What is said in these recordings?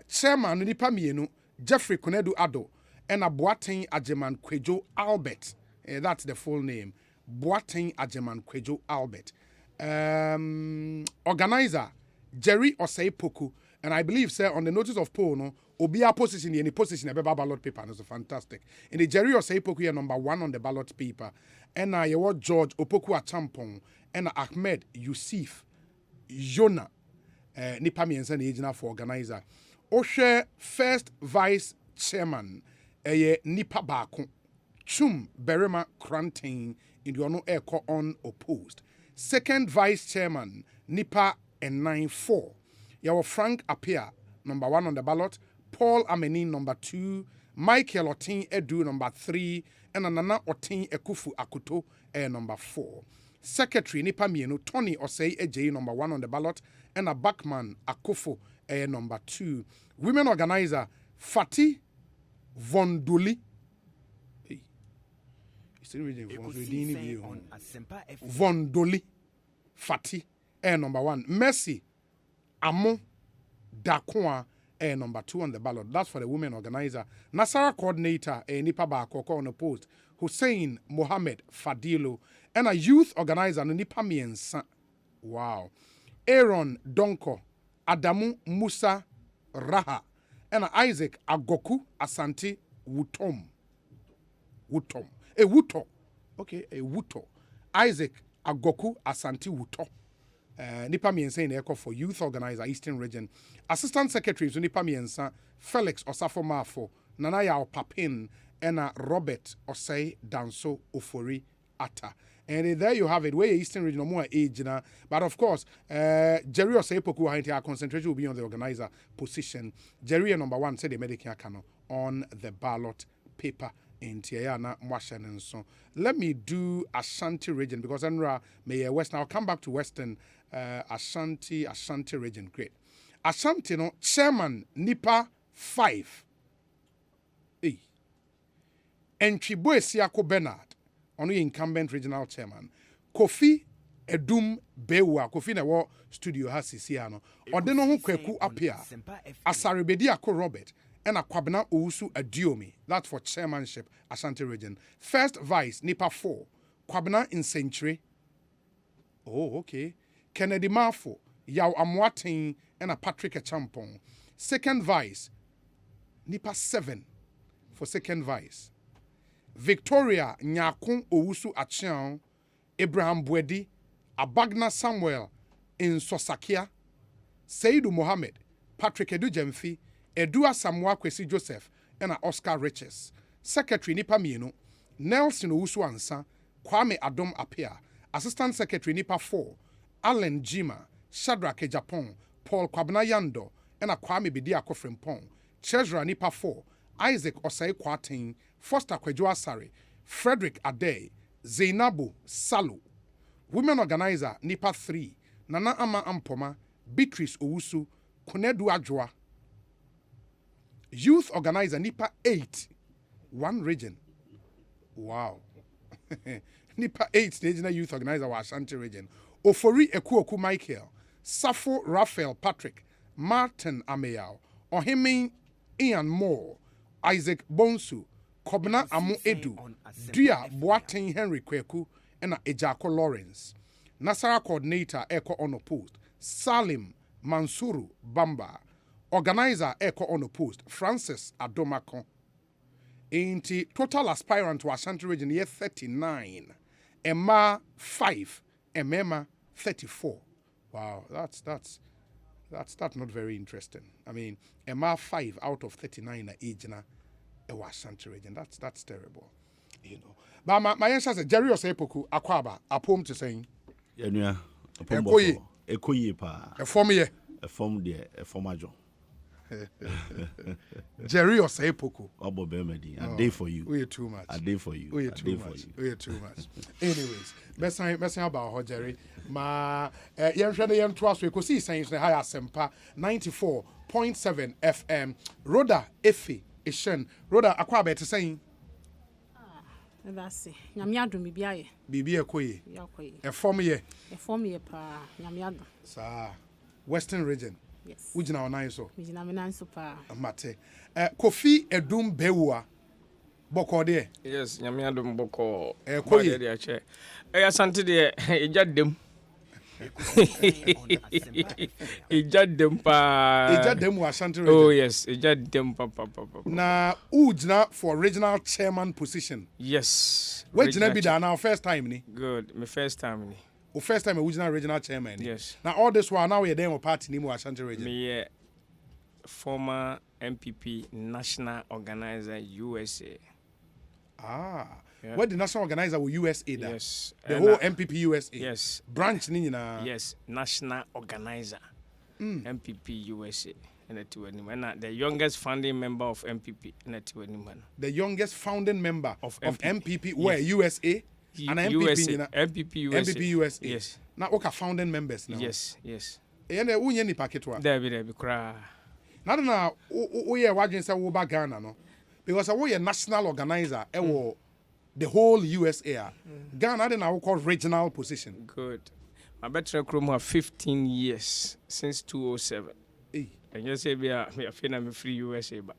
chairman nipa mienu Jeffrey Konedu Ado and a Boateng Ajeman Kwejo Albert. That's the full name. Boateng Ajeman Kwejo Albert. Organizer Jerry Osei Poku. And I believe, sir, on the notice of poll, no, Obia position, any position, a ballot paper, and it's fantastic. In the Jerry Osei Poku, you're number 1 on the ballot paper. And I George Opoku Achampong and Ahmed Yusuf Jona. Nipa miensa na ejina for organizer. Oshe first vice chairman nipa baako. Chum Berema Krantain in the ono eko unopposed. Second vice chairman nipa N94. Yawo Frank Apia number 1 on the ballot. Paul Amenin number 2. Michael Otin Edu number 3. And Nana Otin Ekufu Akuto number 4. Secretary nipa mienu Tony Osei Eje number 1 on the ballot. And a Backman Akufo number 2. Women organizer Fati Vondoli. Hey. Vondoli Fati number 1. Mercy Amo Dakwa number 2 on the ballot. That's for the women organizer. Nasara coordinator Nipa Bakoko on the post. Hussein Mohammed Fadilo. And a youth organizer Nipa Miensa. Wow. Aaron Donko, Adamu Musa Raha, and Isaac Agoku Asante Wutom. Wuto. Okay, a Wuto. Isaac Agoku Asante Wuto. Nipa Miensa in Echo for Youth Organizer, Eastern Region. Assistant Secretaries, Nipa Miensa, Felix Osafo Mafo, Nanaya Papin, and Robert Osei Danso Ofori Ata. And there you have it, where Eastern Region more age now. But of course, Jerry Oseipoku, our concentration will be on the organizer position. Jerry number 1 said the medical cano on the ballot paper in Tiana Mwashan and so. Let me do Ashanti region because Enra may Western. I'll come back to Western Ashanti region. Great. Ashanti no chairman Nipa 5. Hey. Enchibo Siako Bernard. Only incumbent regional chairman. Kofi Edum Bewa. Kofi na wo studio ha sisiano. Odeno ho kwaku apia. Asaribedi ako Robert. And a Kwabena Ousu Adiomi. That's for chairmanship, Ashanti region. First vice, Nipa 4. Kwabena in Century. Oh, okay. Kennedy Mafo. Yaw Amwatin and a Patrick Champong. Second vice, Nipa 7 for second vice. Victoria Nyakun Ousu Achian, Abraham Bwedi, Abagna Samuel in Sosakia, Seidu Mohammed, Patrick Edu Jemfi, Edua Samoa Kwesi Joseph, and Oscar Riches. Secretary Nipa Mieno, Nelson Ousu Ansa, Kwame Adom Apia, Assistant Secretary Nipa 4, Allen Jima, Shadrach Ejapon, Paul Kwabena Yando, and Kwame Bidia Kofrempong, Treasurer Nipa 4, Isaac Osei Kwatin, Foster Kwejo Asare, Frederick Ade, Zainabu Salu. Women Organizer Nipa 3, Nana Ama Ampoma, Beatrice Owusu, Kunedu Ajwa. Youth Organizer Nipa 8, 1 region. Wow. Nipa 8, Regional Youth Organizer wa Ashanti region. Ofori Ekuoku Michael, Safo Raphael Patrick, Martin Ameyao, Ohemin Ian Moore, Isaac Bonsu, Kobna Amu Edu, Dia Boateng Henry Kweku, and Ejako Lawrence. Nasara Coordinator Eko Unopposed, Salim Mansuru Bamba. Organizer Eko Unopposed, Francis Adomako. Inti total aspirant to Ashanti region year 39. Emma 5, Emma 34. Wow, that's not very interesting. I mean, Emma 5 out of 39 age na Ashanti region. That's terrible. You know. But my answer is Jerry Oseipoku Akwaba apom to saying. Yeah, Ekoye pa. A form ye. A form de a formajo. Jerry Oseipoku. Obo Bemedi. A day for you. We are too much. A day for you. We are too much. We are too much. Anyways, best about her Jerry. Ma yem to us we could see saying higher sempa 94.7 FM. Rhoda Efe Ishen. Rhoda Akwaba to saying. That's it. Nyamiado bibiaye. Bibia koye. Ya koye. A form ye. A form ye pa nyamiado. Sa Western region. Yes. Ujina onan so. Ujina menan so pa. Mate. Kofi Edum Bewa. Boko de. Yes, nyame adom boko. Koyi. De ache. Asante de eja dem. Eja dem pa. Eja dem wa Ashanti region. Oh yes, eja dem pa. Na ujina for regional chairman position. Yes. Where jina be now first time ni? Good. My first time ni. O first time ujina regional chairman ni. Yes. Now all this while now we dem party ni mu Ashanti region. Me former MPP national organizer USA. Ah. Yeah. Where the national organizer will USA da? Yes. The whole MPP USA. Yes. Branch ni na. Yes, national organizer. MPP USA. And the youngest founding member of MPP. The youngest founding member of MPP where USA and MPP USA. na MPP USA. MPP USA. Yes. Na oka founding members now. Yes. Ene unye ni paketwa. There be cry. Na we wadwen say wo ba Ghana no. Because we national organizer the whole USA. Ghana na we call regional position. Good. My better crew have 15 years since 2007. And you say me a free USA but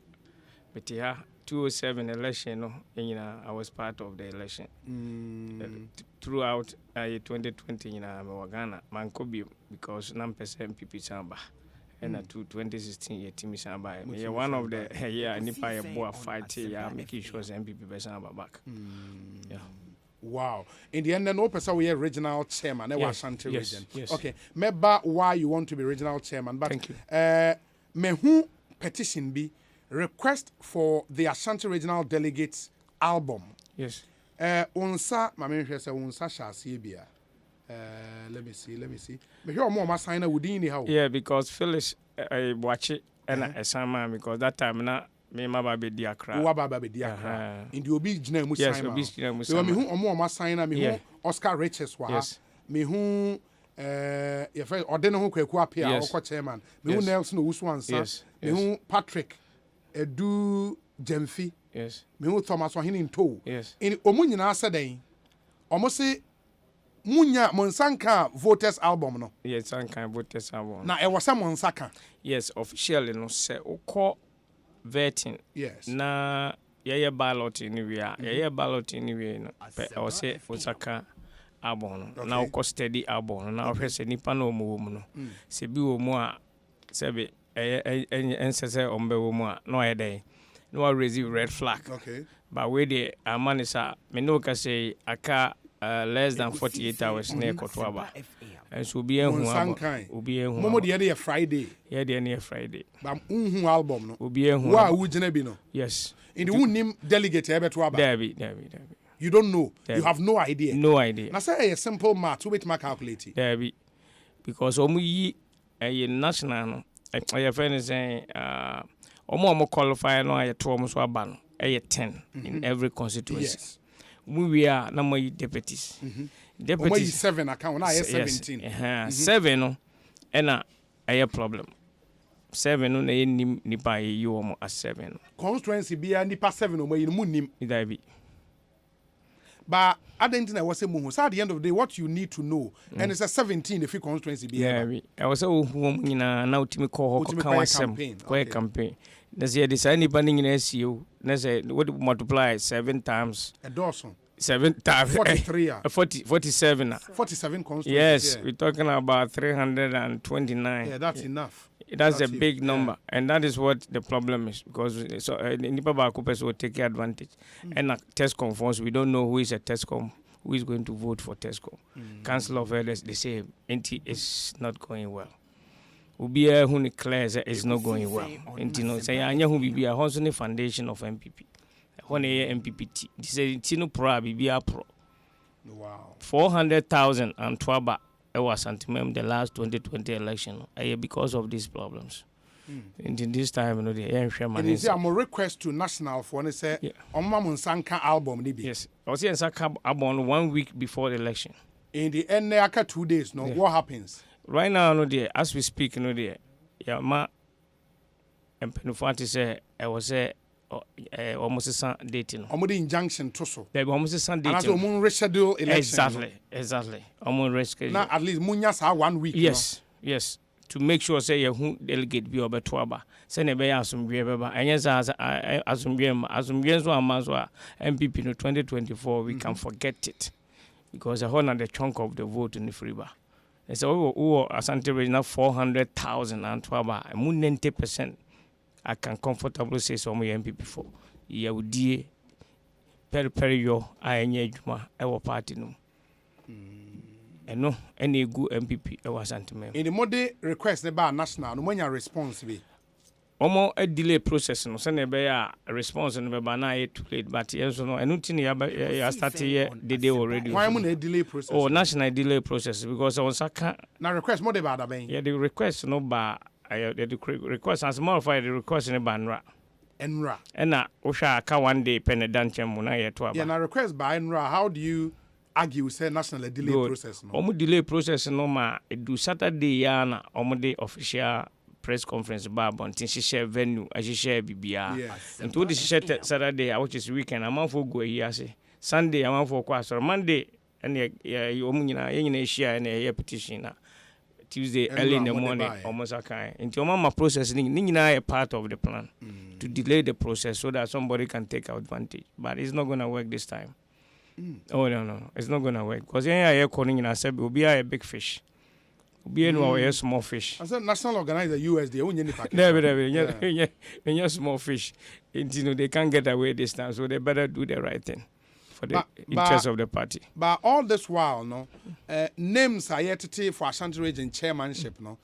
here 2007 election no I was part of the election. Throughout 2020 Ghana man could be because 9% MPP samba. And 2016 team samba. One of the nipa boy fight making sure MPP be samba back. Yeah. Wow. In the end, no person we regional chairman. Yes, Ashanti yes, region. yes. Okay. Maybe why you want to be regional chairman. But thank you. Me who petition be request for the Ashanti regional delegates album. Yes. Unsa, my main say unsa shasi bia. Let me see. Me hear more sign within how. Yeah, because Phyllis I watch it and I sign because that time na me maba be di Accra. Wo baba be di Accra. In the obi gina mu sign. Yes, obi gina mu sign. So me hu omo sign me hu Oscar Riches wa. Yes. Me hu your friend Odene hu kwaku apia okọ chairman. Me hu Nelson Owusu ansa. Yes. Me hu Patrick Edu Jemfi. Yes. Me hu Thomas Ohini Nto. Yes. In omu nyina sadan. Omo se munya monsanka voters album no. Yes, sanka voters album. Na e wasa monsaka. Yes, officially no say okọ vetting. Yes. Na yeye ballot anywhere. Yeye ballot anywhere no. I was say Osaka album no. Na okọ steady album no. Na ohwe nipa na omo wo mu no. Se bi wo mu a se be ensese ombe wo mu a no ayede. No raise red flag. Okay. But we the amanisa me no ka say aka less than 48 hours na ekotoaba. And so be ehun album. Obi ehun. Momo de Friday. Yeah, the Friday. But album no. Obi ehun. Wa wu gina bi no. Yes. In the name delegate ebeto aba. There be. You don't know. You have no idea. No idea. Na say a simple math we make calculate. There be. Because omu yi a national no. I friend is saying omo qualify no aye to omo so aba no. 10 in every constituency. Yes. We are na mo deputies. Deputies 7 account na 17. Yes. 7 no na a problem. 7 no na nipa yi omo as 7. Constituency bia nipa 7 omo yi mu nim. That be. But I don't think I was saying so at the end of the day what you need to know and it's a 17 if you constituency bia. Yeah, I was so na ultimate call campaign. That's the design banning in SEO. That's what multiply 7 times. A dozen. 7 times 43. 47. 47 constituencies. Yes, yeah. We're talking about 329. Yeah, that's enough. That's a big number, and that is what the problem is because so Nipa Bakupes will take advantage. And Tescom forms, we don't know who is a Tescom, who is going to vote for Tescom. Council of Elders, they say NT is not going well. Ubia who declares it's not going well. NT say anya who be a Honsonny foundation of MPP. When a MPP, they say Tino Pro be a pro. Wow. 400,000 and Twaba. It was antimem the last 2020 election because of these problems. In this time, you know, the and is there a request to national for and say on Sanka album? Yes, I was saying Sanka album 1 week before the election. In the end, there are 2 days. No, what happens right now? No, there as we speak, no, there. Yeah, ma. And Penufati say I was almost a Sun dating. Almost injunction to so. There be almost a Sun dating. And also moon reschedule election. Exactly. Almost reschedule. Now at least Munyas 1 week. Yes. to make sure say who delegate be obeto aba say ne be asomdwe beba enye za asomdwe so amazo MPP no 2024 we can forget it because the chunk of the vote in the freeba. So Asante region 400,000 and twaba 90%. I can comfortably say so my MPP for ya udie peri yo ayenye adwuma e wo party no. Eno any good MPP e was Asante me. In the mode request the bar national no manya response be. Omo a delay process no say na be a response no be ba na too late but yes no eno tin ya start here the day already. Why am na delay process? Oh, national delay process because on saka na request more ba da ben. Yeah, the request no ba the request as more of the request in banra. Enra. Ena osha ka one day pen danchem mu na yeto aba. Yeah, na request by Enra, how do you argue say national delay process no? Omo delay process no ma do Saturday ya na omo dey official press conference ba bontin share venue a share bibia. And to the share Saturday which is weekend am for go here say. Sunday am for kwa so Monday and omo nyina share na petition na. Tuesday early in the morning almost akai into mama processing ni part of the plan to delay the process so that somebody can take advantage but it's not going to work this time. Oh no it's not going to work because here calling in said will be a big fish be a small fish. I said national organizer USD only any package. Never small fish you they can't get away this time so they better do the right thing for the interest of the party. But all this while, no, names are yet to for Ashanti region chairmanship, no.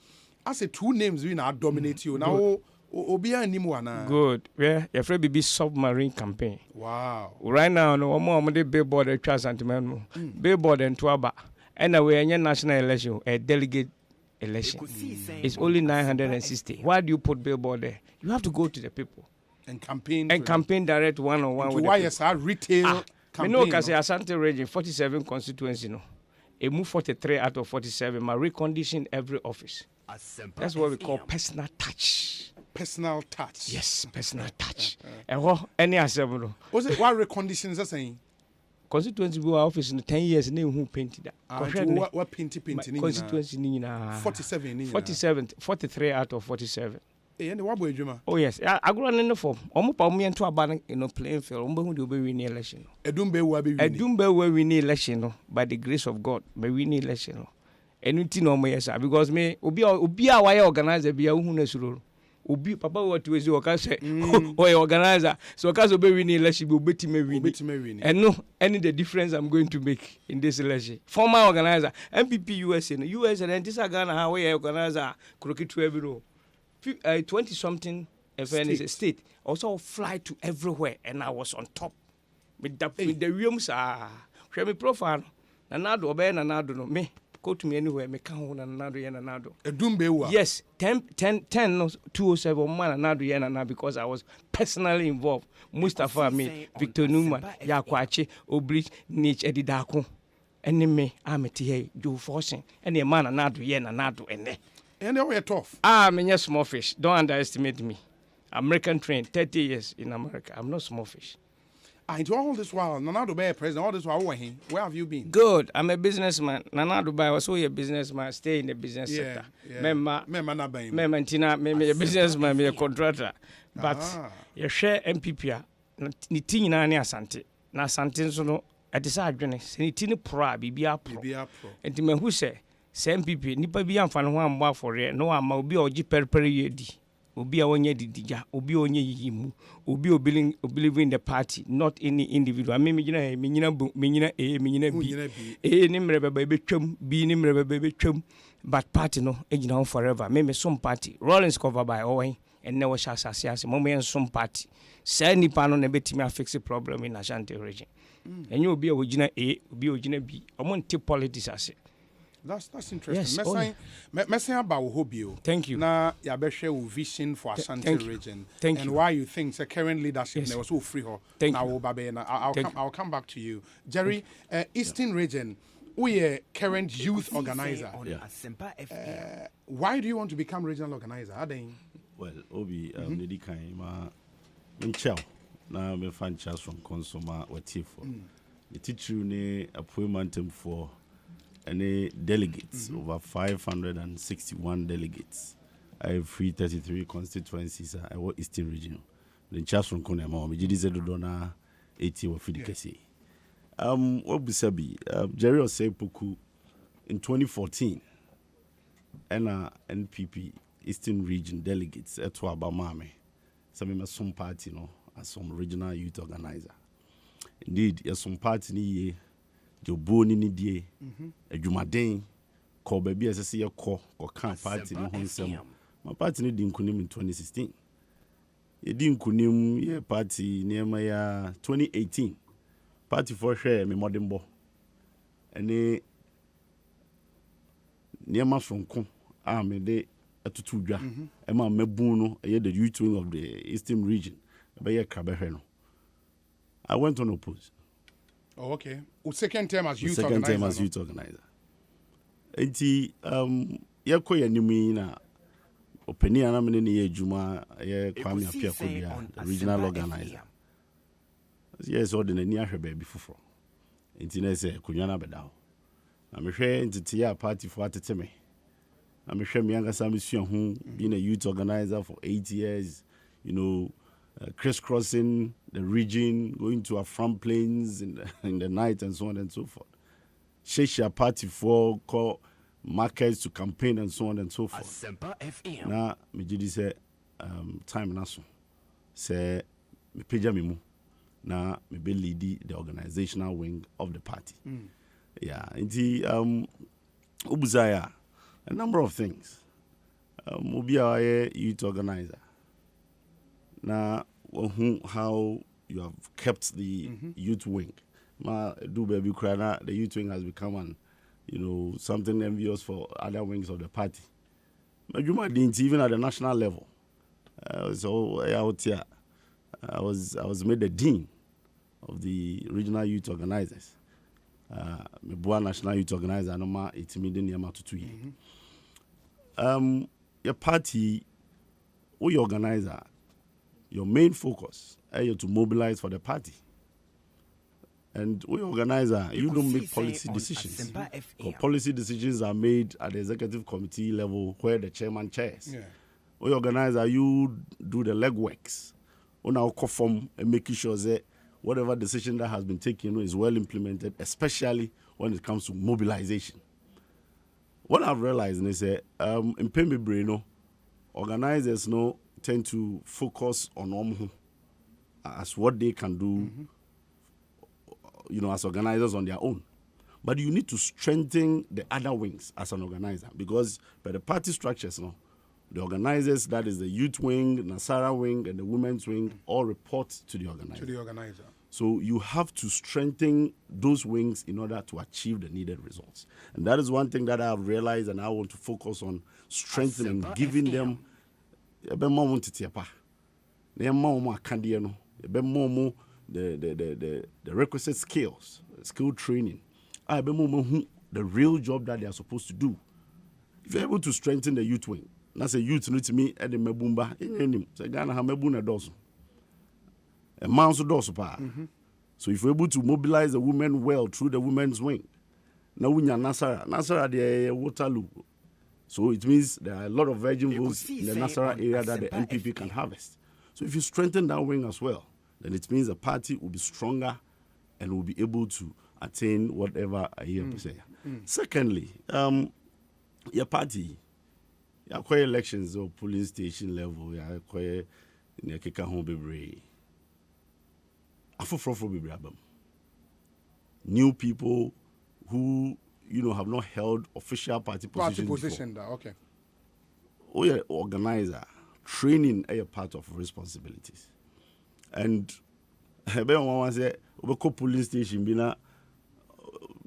I say two names we now dominate you now. Obia Nimuana. Good. Yeah, your friend BB submarine campaign. Wow. Right now, no more the billboard and trust sentiment. Billboard and Tuaba. Anyway, in your national election, a delegate election. It's only 960. Why do you put billboard there? You have to go to the people and campaign direct one-on-one with why yes, retail. I know because Asante region 47 constituency no. It move 43 out of 47. My recondition every office. That's what we call personal touch. Personal touch. Yes, personal touch. And what any assembly. Was it what reconditions are saying? Constituency go office in 10 years name who painted that. What painting constituency ni 47 43 out of 47. Oh yes, I go on in the form. Omo pa me into aba in playing field. Ombe hu de obe win election. Edumbe we win election no by the grace of God. Be win election no. Anything no more yes because me obi a why organizer bia hu na suro. Obi papa what we say o ka say o organizer so ka so be win election be obetime win. And no any the difference I'm going to make in this election. Former organizer MPP USA no US and this Ghana how we organizer crooked to every row. 20 something state also fly to everywhere and I was on top with the rooms show me profile nanado obey nanado no me go to me anywhere me can nanado ye nanado edumbe yes 10 no 207 man nanado ye nanado because I was personally involved. Mustafa me Victor Newman Yakwachi Obridge Niche Edidako enemy amete here do forcing any man nanado ye nanado ene. And they were tough. I'm a small fish. Don't underestimate me. American trained 30 years in America. I'm not small fish. Into all this while, Nana Dubai president, all this while, where have you been? Good. I'm a businessman. Nana Dubai was also a businessman. Stay in the business sector. Member Tina, maybe a businessman, maybe a contractor. But you share MPP. Nitini na Asante. Na Asante so at the side, Nitini Pro, BBA Pro. And to me who say, MPP nipa bi amfa no ho ambo afore no ama obi ogi perpere yedi obi a wonye didija obi onye yimu obi believe in the party not any individual me nyina bi ni mrebe ba betwam bi ni mrebe ba betwam but party no egina on forever me some party Rollins cover by Owen and never shall assassinate moment some party say nipa no na betimi affix problem in Ashanti region and you obi a wogina obi ogina bi omonte politics ase. That's interesting. Yes, Messing about Hobio. Thank you. Now, you better share vision for Ashanti region. Thank and you. Why you think the current leadership there was so free. Thank now, you. I'll come back to you, Jerry. Eastern region, we are current youth organizer. Why do you want to become regional organizer? Well, Obi, Lady Kaima, Minchao. Now, me find chance from consumer or tifo. The teacher ne appointment for. any delegates, over 561 delegates. I have 333 constituencies I work Eastern Region. The chance from Konema, we did the donor 80 or 50 kc. What we say Jerry Osepoku in 2014, and NPP Eastern Region delegates at Wabamame, some party, as some regional youth organizer. Indeed, there's some party ni the bone in the a Jumaden, call baby as I see a call or can't party no home. My party need in Kunim in 2016. Ye didn't Kunim ye party near my 2018. Party for share me modern bo. And they near my from Kum, me de a tutuja, and my mebuno, the youth wing of the Eastern region, by a Cabaheno. I went unopposed. Oh, okay. Second term as youth organizer. Second term as youth organizer. Enti, yako ya nimi na openi anamene ni ye juma ye Kwame Appiah the regional organizer. Yes, ordinary ni ahwe baby fufuro. Enti na se kunyana bedawo. Na mehwe entity ya party for ateteme. Na mehwe mi anga samisua hu being a youth organizer for 8 years, crisscrossing the region, going to our front plains in the night and so on and so forth. Shesha party for call markets to campaign and so on and so forth. Now, me jidi say time naso say me peja me mu na me be lead the organizational wing of the party. Yeah, inti ubuzaya a number of things. Obi a youth organizer. Now, how you have kept the youth wing. Do baby cry, the youth wing has become something envious for other wings of the party. Majuma didn't even at the national level. So out here, I was made the dean of the regional youth organizers. Mebua national youth organizer, no ma 8 million yama to 2 years. Your party, or your organizer, your main focus is to mobilize for the party. And we organizer, you don't make policy decisions. Policy decisions are made at the executive committee level where the chairman chairs. Yeah. We organizer, you do the legworks. We now conform and making sure that whatever decision that has been taken is well implemented, especially when it comes to mobilization. What I've realized is that in Pembe Breno, organizers tend to focus on as what they can do, as organizers on their own. But you need to strengthen the other wings as an organizer because by the party structures, the organizers, that is the youth wing, the Nasara wing, and the women's wing, all report to the organizer. So you have to strengthen those wings in order to achieve the needed results. And that is one thing that I have realized and I want to focus on strengthening, giving them the requisite skills, skill training. The real job that they are supposed to do. If you're able to strengthen the youth wing, that's a youth need to me at the Mebumba in so Ghana have Mebuna dozen. A man's dozen pa. So if you're able to mobilize the women well through the women's wing, now we Nasara the Waterloo. So it means there are a lot of virgin votes in the Nasara area that the NPP can harvest. So if you strengthen that wing as well, then it means the party will be stronger and will be able to attain whatever I hear to say. Secondly, your party, you acquire elections or polling station level, you acquire in a keka home bebre. New people who have not held official party position. Okay. Or your organizer, training is a part of responsibilities. And I say, polling station bina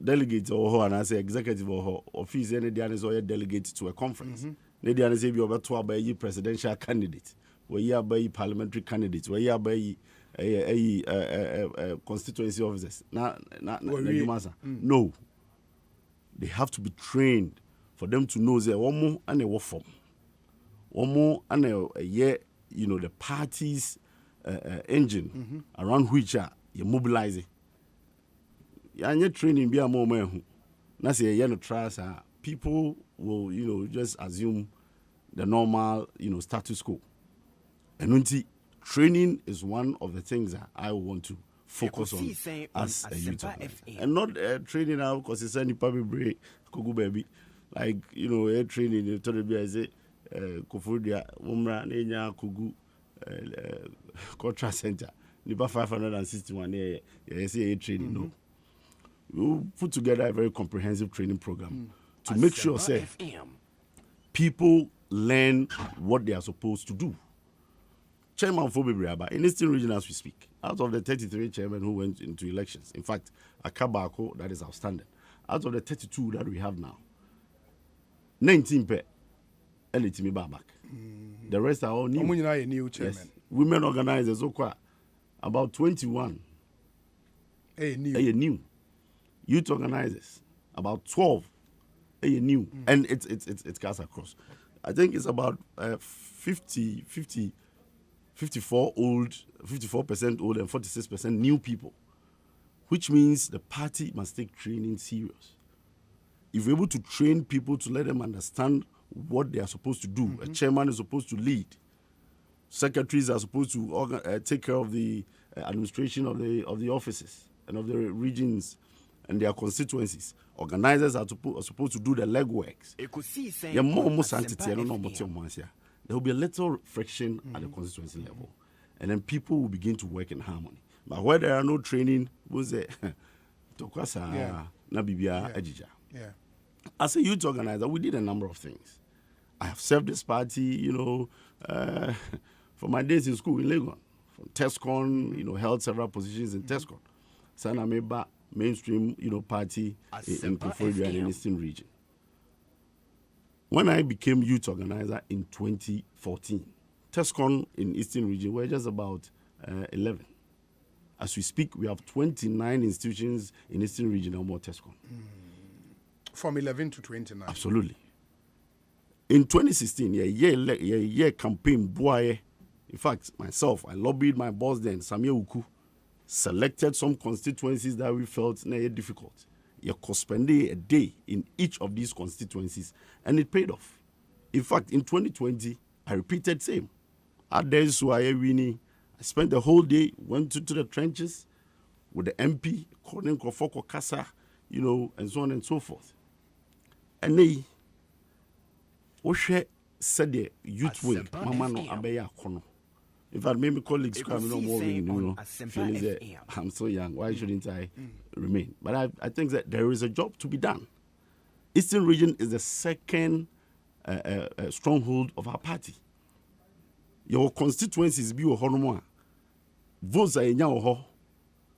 delegate or and I say executive or office any delegate to a conference. Nedi say be over to presidential candidate, where you are parliamentary candidates, where you are constituency officers. No. They have to be trained for them to know that one more and a work form. One more and a year, the party's engine around which you're mobilizing. You're training be a moment. Now say you know trust people will just assume the normal status quo. And training is one of the things that I want to focus on as a youth organizer. And not training now because it's any public break, kugu baby. Like, training, you told me, I say, Kofudia, Umra, Nenya, Kugu, Contra Center, Nipa 561, say training, no. We put together a very comprehensive training program to make sure, say, people learn what they are supposed to do. Chairman for Bibriaba, in Eastern region as we speak, out of the 33 chairmen who went into elections, in fact, Akabako, that is outstanding. Out of the 32 that we have now, 19 pe, and back. The rest are all new. New chairman. Yes. Women organizers, about 21. New. Youth organizers, about 12. New. And it's cast across. I think it's about 54% old and 46% new people, which means the party must take training serious. If you're able to train people to let them understand what they are supposed to do, a chairman is supposed to lead, secretaries are supposed to take care of the administration of the offices and of the regions and their constituencies. Organizers are supposed to do the legworks. There will be a little friction at the constituency level, and then people will begin to work in harmony. But where there are no training, as a youth organizer, we did a number of things. I have served this party, for my days in school in Legon, from TESCON, held several positions in TESCON. Sana Meba, mainstream, party in Koforidua and in Eastern region. When I became youth organizer in 2014, TESCON in Eastern region were just about 11. As we speak, we have 29 institutions in Eastern region and more TESCON. From 11 to 29. Absolutely. In 2016, year campaign, boy. In fact, myself, I lobbied my boss then, Samia Uku, selected some constituencies that we felt difficult. You could spend a day in each of these constituencies, and it paid off. In fact, in 2020, I repeated same. I spent the whole day, went to the trenches with the MP, calling Kofoko Kasa, and so on and so forth. And they, said the youth wing, Mama no Abeya Kono. In fact, maybe colleagues come no more feeling that I'm so young. Why shouldn't I remain? But I think that there is a job to be done. Eastern region is the second stronghold of our party. Your constituencies be a votes are in your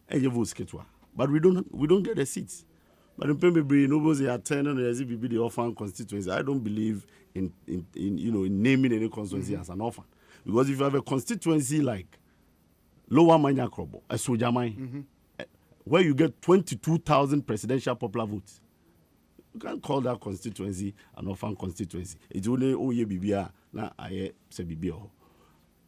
and your votes ketwa. But we don't get the seats. But in Pembe, nobody are turning as if be the orphan constituency. I don't believe in naming any constituency as an orphan. Because if you have a constituency like Lower Manya Krobo, a Sojamai, where you get 22,000 presidential popular votes, you can't call that constituency an orphan constituency. It's only Oye Bibia, na Aye Se Bibio.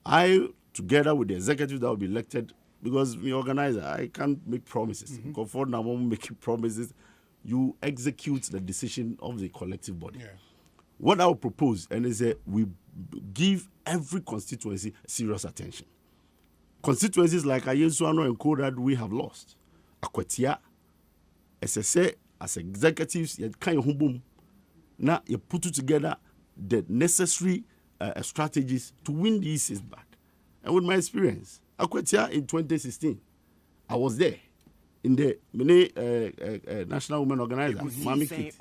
I, together with the executive that will be elected, because me organizer, I can't make promises. Because for now, I'm making promises. You execute the decision of the collective body. Yeah. What I will propose, and is that we give every constituency serious attention. Constituencies like Ayensuano and Kodad, we have lost. Akwatia, SSA, as executives, you kind of boom. Now you put together the necessary strategies to win these seats back. And with my experience, Akwatia in 2016, I was there in the National Women Organizer, Mami Kit.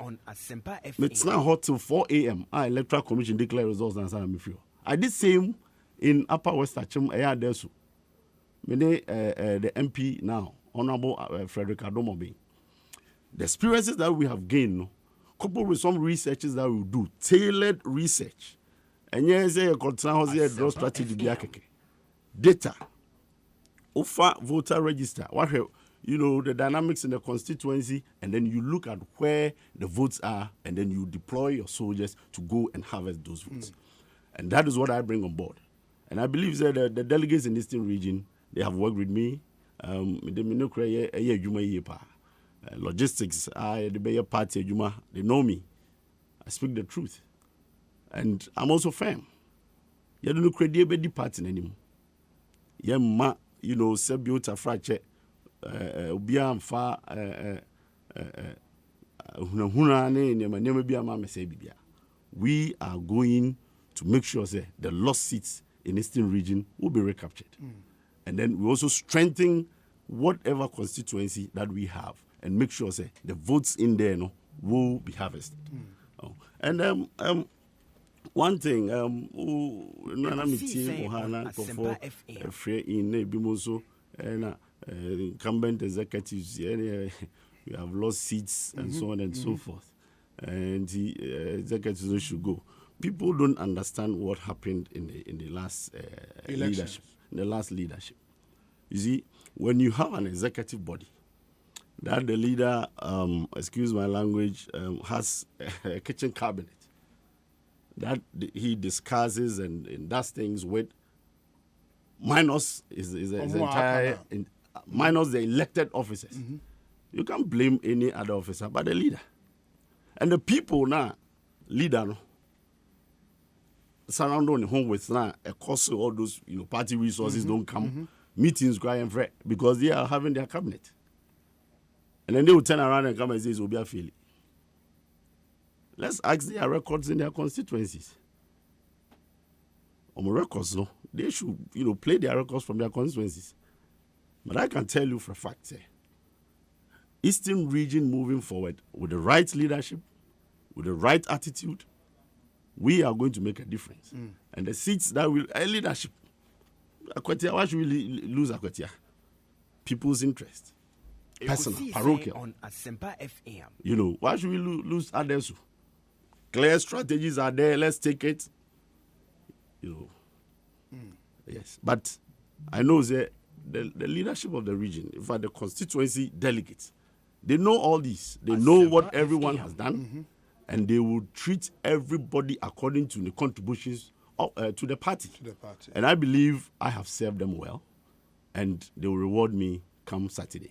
It's now hot till 4 a.m. Our Electoral Commission declare results and I'm with you. I did same in Upper West Achim, Desu. The MP now, Honorable Frederick Adomobi. The experiences that we have gained, coupled with some researches that we do, tailored research. And yes, a draw strategy data. Offer voter register. The dynamics in the constituency, and then you look at where the votes are, and then you deploy your soldiers to go and harvest those votes. And that is what I bring on board. And I believe that the delegates in the Eastern region, they have worked with me. logistics, the Bayer Party, they know me. I speak the truth. And I'm also firm. You don't know credit party anymore. Sebiota fracture, Obiam fa, we are going to make sure that the lost seats in Eastern region will be recaptured. And then we also strengthen whatever constituency that we have and make sure that the votes in there will be harvested. And one thing, incumbent executives, we have lost seats and so on and so forth. And the executives should go. People don't understand what happened in the last leadership. In the last leadership, you see, when you have an executive body, that the leader, excuse my language, has a kitchen cabinet that he discusses and does things with, minus minus the elected officers. You can't blame any other officer but the leader. And the people now, leader, surrounding home with now, of course, all those party resources don't come, meetings cry and fret because they are having their cabinet. And then they will turn around and come and say it's Obia Philly. Let's ask their records in their constituencies. On records, they should, play their records from their constituencies. But I can tell you for a fact, Eastern region moving forward with the right leadership, with the right attitude, we are going to make a difference. And the seats that will, leadership, Akwatia, why should we lose Akwatia? People's interest. Personal, parochial. On Aspirants FM. Why should we lose others? Clear strategies are there, let's take it. Yes. But I know that the leadership of the region, in fact, the constituency delegates, they know all this. They know what everyone has done, and they will treat everybody according to the contributions to the party. And I believe I have served them well, and they will reward me come Saturday.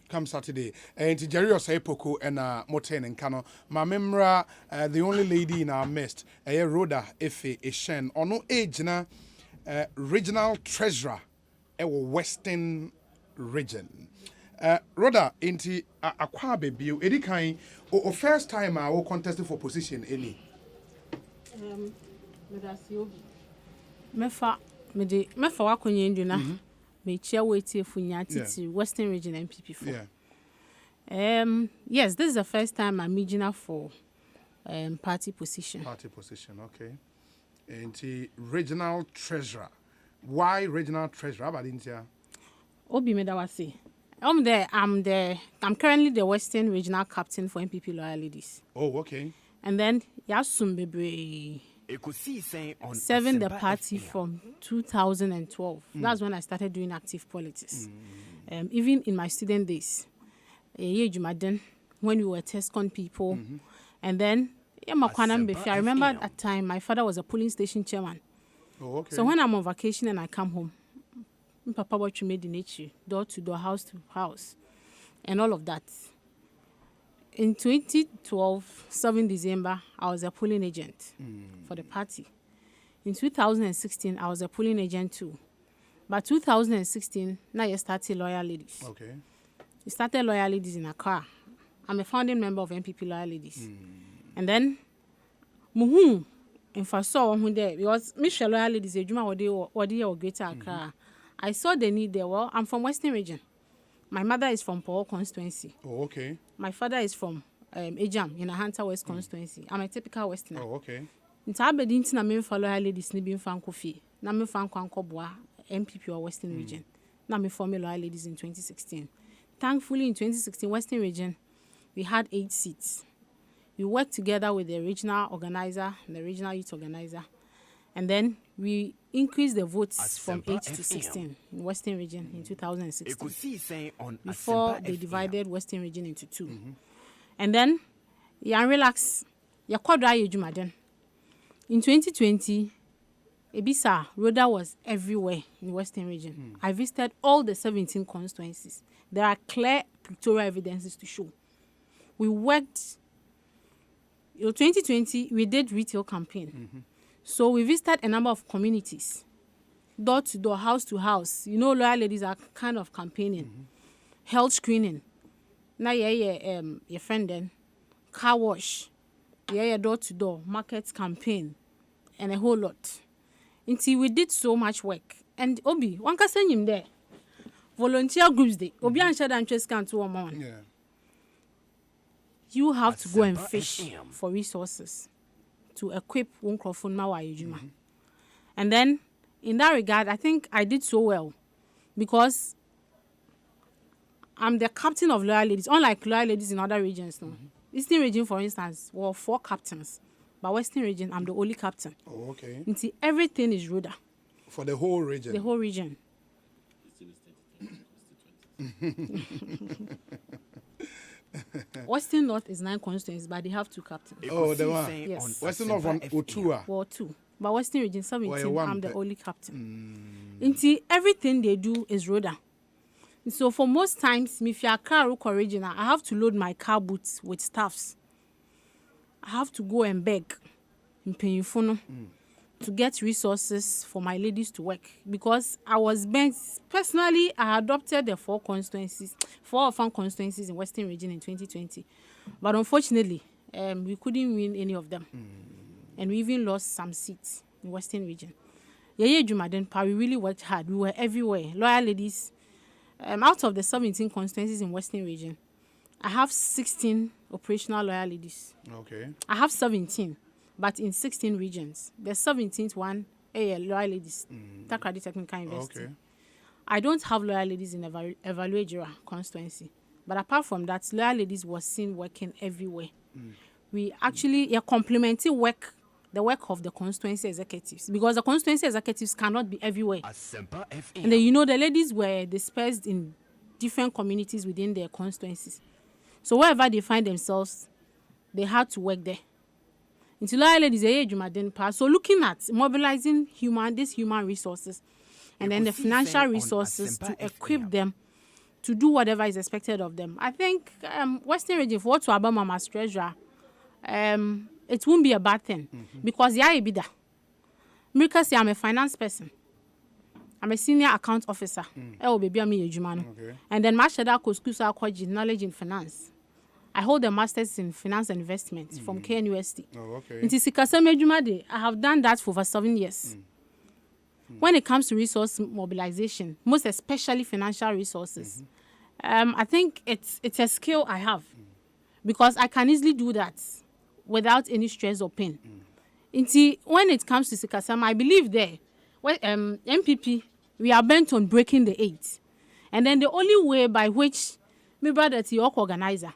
And Jerry Osei and Moten and Kano, my memra, the only lady in our midst, Rhoda Efe Eshen, or no age na regional treasurer, Western region. Rhoda, inti akwa baby, edi kind o first time I will contest for position any. Mefa wakonye nduna. Me chair waiting for Nyati Western Region MPP for. Yes, this is the first time I'm regional for party position. Okay. And the regional treasurer. Why regional treasurer? Obi Medawasi. I'm currently the Western Regional Captain for MPP Loyal Ladies. Oh, okay. And then Yasum Bebre serving the party from 2012. That's when I started doing active politics. Even in my student days, when we were TESCON people, and then I remember at that time my father was a polling station chairman. Oh, okay. So when I'm on vacation and I come home, Papa watch me in nature, door to door, house to house, and all of that. In 2012, 7 December, I was a polling agent for the party. In 2016, I was a polling agent too. But 2016, now you started Loyal Ladies. Okay. You started Loyal Ladies in Accra. I'm a founding member of MPP Loyal Ladies. And then, if I saw one there, because Michelle Loyal Ladies, or Greater Accra, I saw the need there. Well, I'm from Western Region. My mother is from Paul constituency. Oh, okay. My father is from Ejam in a Hunter West constituency. I'm a typical Westerner. Oh, okay. Nti abedinti na me follow ladies ni bi mfa nkofi. Na me fa nkwankoboa MPP or Western Region. Na me form Loyal Ladies in 2016. Thankfully in 2016 Western Region we had 8 seats. We worked together with the regional organizer, the regional youth organizer. And then we increased the votes from 8 to 16 in Western Region in 2016. Before they divided Western Region into 2. And then, relax. In 2020, Ebisa, Rhoda was everywhere in Western Region. I visited all the 17 constituencies. There are clear pictorial evidences to show. we worked. 2020, we did retail campaign. So we visited a number of communities, door to door, house to house. Loyal ladies are kind of campaigning, health screening. Now, your friend then, car wash, door to door, market campaign, and a whole lot. Until we did so much work. And Obi, one can send him there. Volunteer groups day. Obi and Shada and Chess can't do a man. Yeah. You have to go and fish for resources to equip one microphone Juma. And then, in that regard, I think I did so well because I'm the captain of Loyal Ladies, unlike Loyal Ladies in other regions. No? Eastern region, for instance, were 4 captains, but Western region, I'm the only captain. Oh, okay. Until everything is Ruda. For the whole region. The whole region. Western North is 9 constituencies, but they have 2 captains. Oh, the one. Yes. Western North on Otua. Well, 2. But Western region 17, one I'm the pe- only captain. Until everything they do is Rhoda. So for most times, if you're a car regional, I have to load my car boots with staffs. I have to go and beg in Penyufono to get resources for my ladies to work because I was bent. Personally, I adopted the 4 orphan constituencies in Western region in 2020. But unfortunately, we couldn't win any of them. And we even lost some seats in Western region. We really worked hard. We were everywhere. Loyal ladies. Out of the 17 constituencies in Western region, I have 16 operational loyal ladies. Okay. I have 17, but in 16 regions. The 17th one, loyal ladies, Takrady Technical University. Okay. I don't have loyal ladies in Evaluate constituency. But apart from that, loyal ladies was seen working everywhere. We actually complemented the work of the constituency executives because the constituency executives cannot be everywhere. And then, the ladies were dispersed in different communities within their constituencies. So wherever they find themselves, they had to work there. Until loyal ladies, so looking at mobilizing these human resources and then the financial resources to equip them to do whatever is expected of them. I think Western region, for what to Abama as treasurer, it won't be a bad thing because because I'm a finance person. I'm a senior account officer. Okay. And then knowledge in finance. I hold a master's in finance and investment from KNUST. Oh, okay. I have done that for over 7 years. When it comes to resource mobilization, most especially financial resources, I think it's a skill I have because I can easily do that without any stress or pain. When it comes to Sikasama, I believe MPP, we are bent on breaking the 8. And then the only way by which my brother Tiok organizer,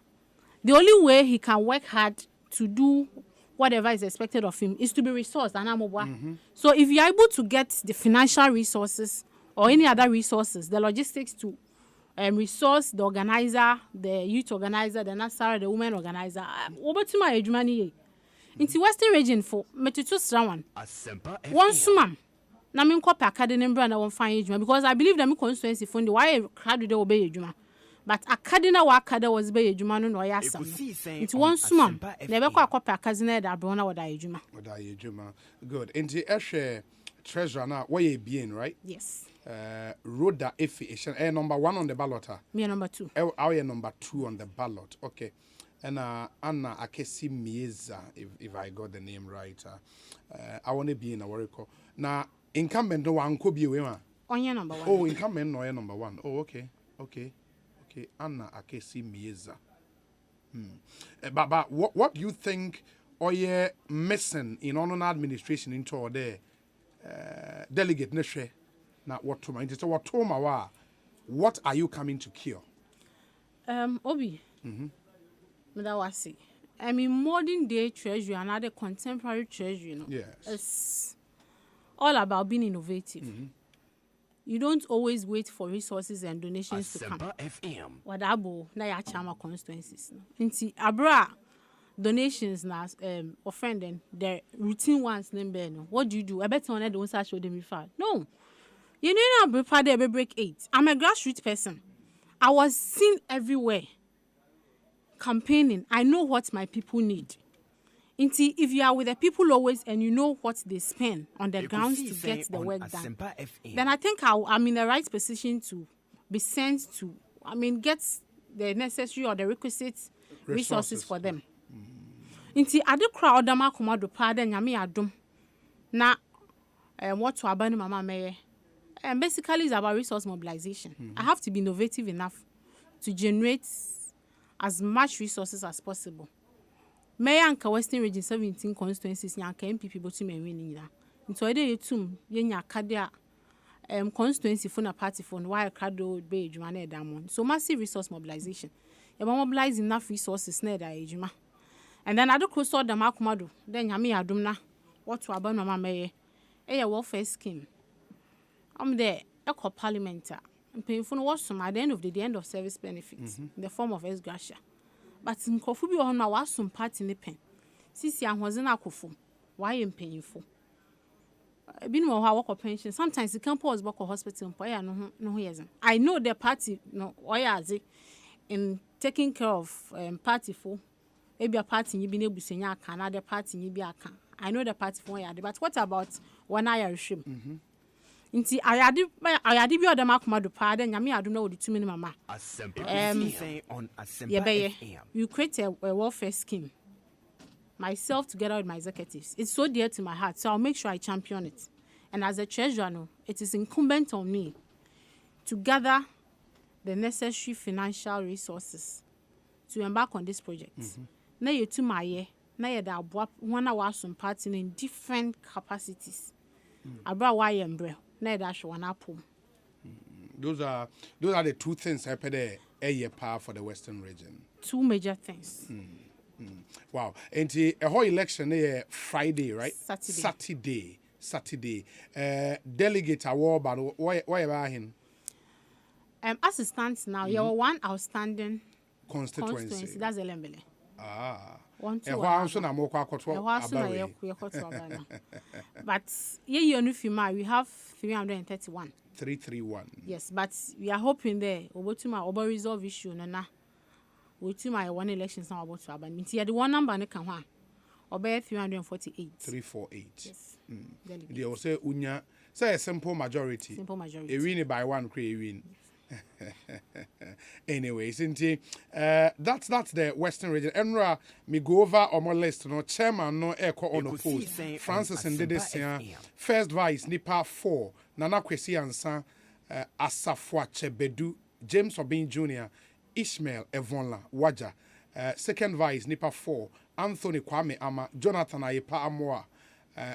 the only way he can work hard to do whatever is expected of him is to be resourced. So if you're able to get the financial resources or any other resources, the logistics to resource the organizer, the youth organizer, the Nasara, the women organizer, over to my age money. Into Western region for Metitus Rawan. One sumam. Namin copy academy brand I won't find age because I believe that my constituency fund why crowd would obey Juma. But academy work was by Juma no yasam. It's one sumam. Never copy academy that brona or die Juma. Good. Into Eshe treasurer now, where you being, right? Yes. Rhoda Efi, number 1 on the ballot. Me number 2. Our number 2 on the ballot. Okay. And Anna Akesi Mieza, if I got the name right. I want to be in a work. Now, incumbent no one could be women. On your number 1. Oh, incumbent no number 1. Oh, okay. Anna Akesi Mieza. But what do you think are you missing in on administration into there? Delegate Neshe. Now what to mind? What are you coming to cure? Obi. I mean, modern day treasury, another contemporary treasury, Yes. It's all about being innovative. You don't always wait for resources and donations to come. Wadabo na ya chama constituencies. Inti abra donations na offending the routine ones number no. What do you do? I bet on don't start show them refer. No. You know na prepare there break 8. I'm a grassroots person. I was seen everywhere campaigning, I know what my people need. If you are with the people always and you know what they spend on the grounds to get the work done, then I think I'm in the right position to be sent to, get the necessary or the requisite resources for them. Nti ade kra odama komado pa da nyame adom na what to abani mama meye. And basically it's about resource mobilization. I have to be innovative enough to generate as much resources as possible. Mayor Anka Western Region 17 constituencies nyanka MPP botu me win nyina. Nto ade yetum yenya kadea constituency for na party for no why crado be adwuma na edamon. So massive resource mobilization. You mobilize enough resources na eda adwuma. And then ado close order makomado then nyame adom na what to aba no mama meye. E welfare scheme. I'm there eco parliament. Mpanyinfo no wasum at the end of the end of service benefits in the form of ex gratia. But nkofu bi ho na wasum party ne pen. Sisi ahoze na akofo. Why mpanyinfo? Bi no ho work pension. Sometimes the campus work hospital employer no yezen. I know the party no oyaze in taking care of party for maybe a party you be na busenya aka na the party you be aka. I know the party for yade, but what about one eye reshim? Nti ayade bi odam akomado pa da nyame adom na wodi tumi ni mama. You create a welfare scheme. Myself together with my executives. It's so dear to my heart, so I'll make sure I champion it. And as a treasurer, it is incumbent on me to gather the necessary financial resources to embark on this project. Na yetu maye, na yeda abua wana wasum party in different capacities. Abra wa yembre. Those are the two things happened a year for the Western region. Two major things. Wow. And the whole election Friday, right? Saturday. Delegate award, but why about him? As it stands now, you have one outstanding constituency. That's Elembele. But ye we have 331. 331. Yes, but we are hoping there over resolve issue na we to my one elections now about to happen. The one number ne kan ho a 348. 348. Yes. They will say unya say a simple majority. Simple majority. A win by one create win. Anyways, that's the Western region. Enra me go over on my list. No chairman no echo on the post. Francis and this first vice Nipa 4. Nana Kwesi Ansa Asafwa Chebedu James Obin Jr. Ishmael Evonla Waja. Second vice Nipa 4 Anthony Kwame Ama Jonathan Ayepa Amoa.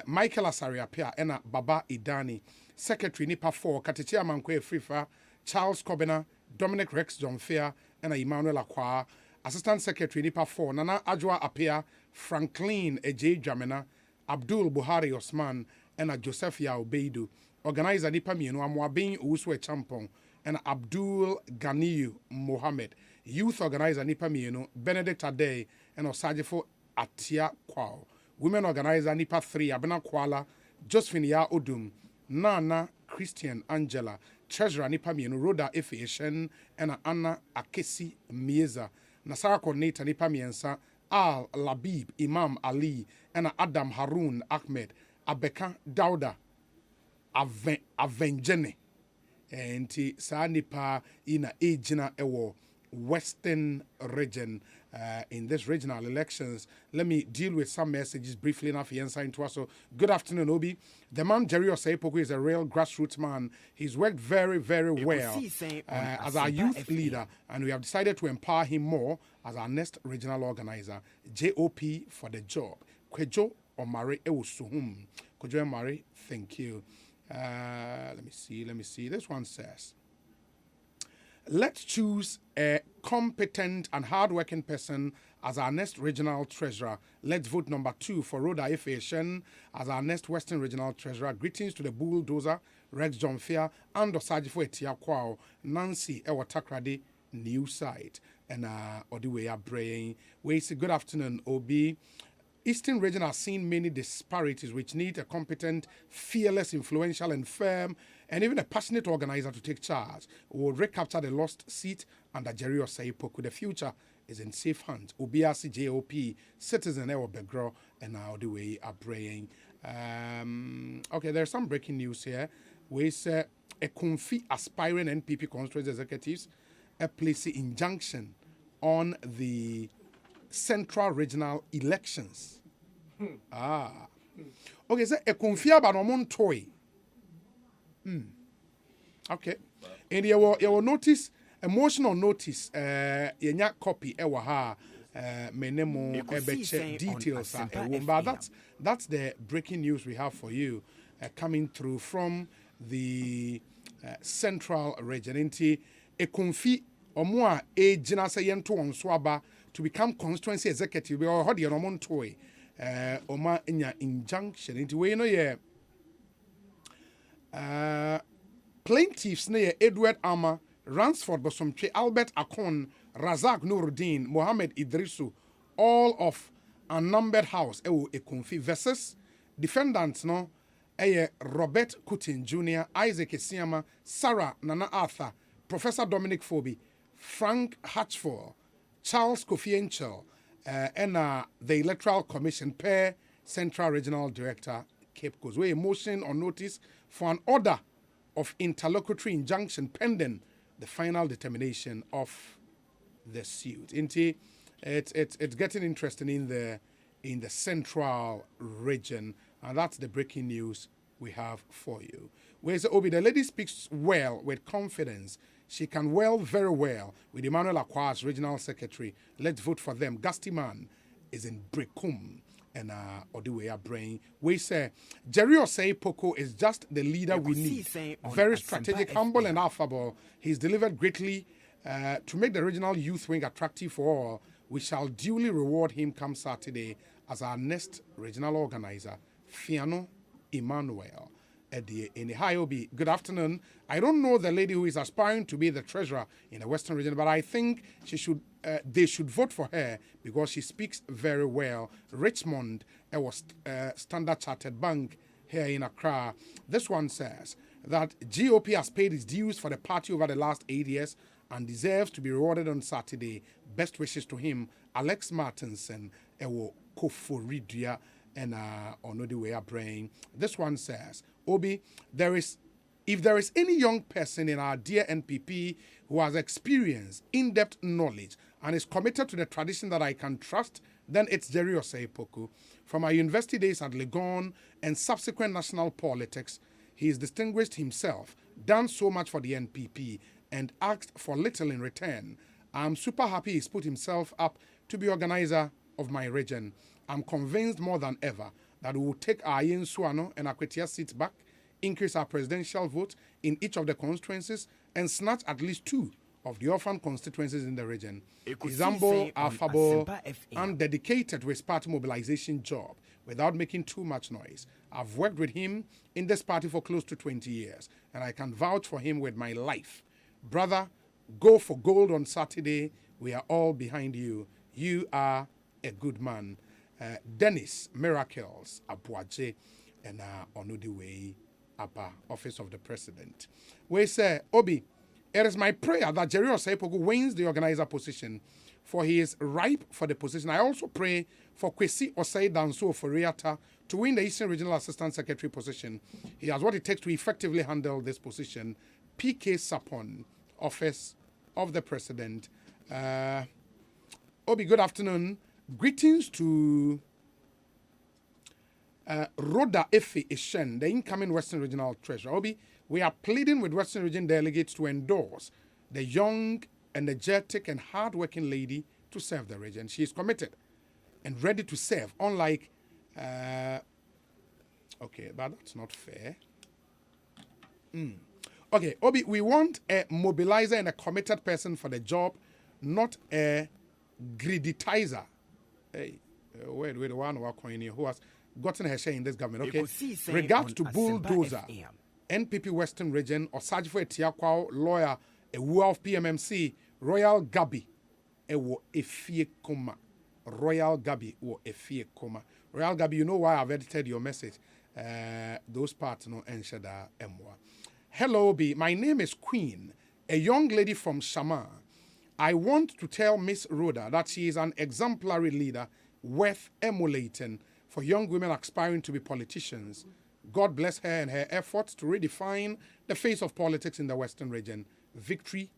Michael Asariapia Ena Baba Idani. Secretary Nipa 4 Katichia Mankwe Frifa Charles Kobena, Dominic Rex John Fair, and Emmanuel Akwa. Assistant Secretary Nipa 4, Nana Ajwa Apia, Franklin Ej Jamena, Abdul Buhari Osman, and Joseph Yaobeidu. Organizer Nipa Mienu, Amwabin Uswe Champong, and Abdul Ganiyu Mohammed. Youth Organizer Nipa Mienu, Benedict Ade, and Osajifo Atia Kwao. Women Organizer Nipa 3, Abena Kwala, Josephine Ya Odum, Nana Christian Angela, Treasurer Nipa Mienu, Rhoda Efeshen, and Anna Akesi Mieza, Nasara Coordinator Nipa Miensa, Al Labib, Imam Ali, and Adam Harun Ahmed, Abeka Dauda, Avenjene, and Sa Nipa ina Ejina Ewo, Western region. In this regional elections, let me deal with some messages briefly enough. Into us. So, good afternoon, Obi. The man Jerry Oseipoku is a real grassroots man. He's worked very, very well as our youth leader, and we have decided to empower him more as our next regional organizer. JOP for the job. Kwejo Omari Ewusuhum. Kwejo Omari, thank you. Let me see. This one says, let's choose a competent and hardworking person as our next regional treasurer. Let's vote number 2 for Rhoda Efeshen as our next Western Regional Treasurer. Greetings to the bulldozer, Rex John Fair, and Osajifo Etia Kwao, Nancy Ewatakrade, new site. And Odiwe Abraying. We say good afternoon, Obi. Eastern region has seen many disparities which need a competent, fearless, influential, and firm, and even a passionate organizer to take charge. We will recapture the lost seat under Jerry Oseipoku. The future is in safe hands. Obiasi JOP, citizen Ewo Begro, and now the way are praying. Okay, there's some breaking news here. We say a Kumfi aspiring NPP constituency executives a place injunction on the central regional elections. Okay, so a Kumfi abanomon toy. Okay. And you will notice emotional notice yenya copy ewa ha menemo ebeche details but that's the breaking news we have for you coming through from the central region into Ekonfi omo a ejina se yento onso aba to become constituency executive we or the omon toy oma nya injunction into we no ye plaintiffs ne Edward Ama, Ransford Bosomche, Albert Akon, Razak Nuruddin, Mohammed Idrisu, all of unnumbered house ewo Ekonfi versus defendants no Robert Kutin Jr., Isaac Esiama, Sarah Nana Arthur, Professor Dominic Phoebe, Frank Hatchford, Charles Kofi Enchel, and the Electoral Commission per Central Regional Director Cape Coast. We motion on notice for an order of interlocutory injunction pending the final determination of the suit. It's getting interesting in the central region, and that's the breaking news we have for you. Whereas Obi, the lady speaks well with confidence. She can very well with Emmanuel Akwa's regional secretary. Let's vote for them. Gastiman is in Brekum. And Odiwe brain. We say Jerry Osei Poku is just the leader we need. Very strategic, humble, and affable. He's delivered greatly to make the regional youth wing attractive for all. We shall duly reward him come Saturday as our next regional organizer, Fiano Emmanuel. In Hiobi. Good afternoon. I don't know the lady who is aspiring to be the treasurer in the Western region, but I think they should vote for her because she speaks very well. Richmond was Standard Chartered Bank here in Accra. This one says that GOP has paid its dues for the party over the last 8 years and deserves to be rewarded on Saturday. Best wishes to him, Alex Martinson, Ewo Koforidia, and Onodiwe Abrain. This one says, Obi, if there is any young person in our dear NPP who has experienced in-depth knowledge and is committed to the tradition that I can trust, then it's Jerry Osei Poku. From our university days at Legon and subsequent national politics, he has distinguished himself, done so much for the NPP, and asked for little in return. I'm super happy he's put himself up to be organizer of my region. I'm convinced more than ever that we will take our Yen Suano and Akwetia seats back, increase our presidential vote in each of the constituencies, and snatch at least 2 of the orphan constituencies in the region. He's humble, affable, and dedicated to his party mobilization job without making too much noise. I've worked with him in this party for close to 20 years, and I can vouch for him with my life. Brother, go for gold on Saturday. We are all behind you. You are a good man. Dennis Miracles Abuaje and Onudiwe Abba, Office of the President. We say, Obi, it is my prayer that Jerry Osei Poku wins the organizer position, for he is ripe for the position. I also pray for Kwesi Osei Danso Foriata to win the Eastern Regional Assistant Secretary position. He has what it takes to effectively handle this position. PK Sapon, Office of the President. Obi, good afternoon. Greetings to Rhoda Efe Ishen, the incoming Western Regional Treasurer. Obi, we are pleading with Western Region delegates to endorse the young, energetic, and hardworking lady to serve the region. She is committed and ready to serve, unlike... okay, but that's not fair. Okay, Obi, we want a mobilizer and a committed person for the job, not a greeditizer. Hey, wait, the one who has gotten her share in this government. Okay. Regards to Bulldozer, NPP Western Region, Osajifo Etiakwao, lawyer, a of PMMC, Royal Gabi, Ewo Efie Koma. Royal Gabi, Ewo Efie Koma. Royal Gabi, you know why I've edited your message. Those parts, no, Enshada Emwa. Hello, B. My name is Queen, a young lady from Shama. I want to tell Miss Rhoda that she is an exemplary leader worth emulating for young women aspiring to be politicians. God bless her and her efforts to redefine the face of politics in the Western region. Victory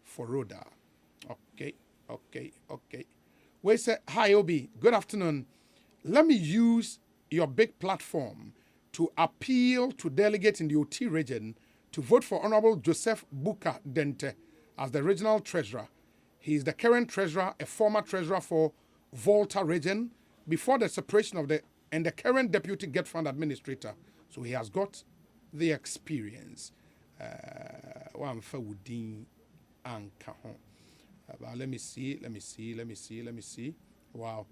for Rhoda. Okay. We say, hi, Obi. Good afternoon. Let me use your big platform to appeal to delegates in the OT region to vote for Honorable Joseph Buka Dente as the regional treasurer. He is the current treasurer, a former treasurer for Volta region before the separation of the current deputy Get Fund administrator. So he has got the experience. Let me see. Wow.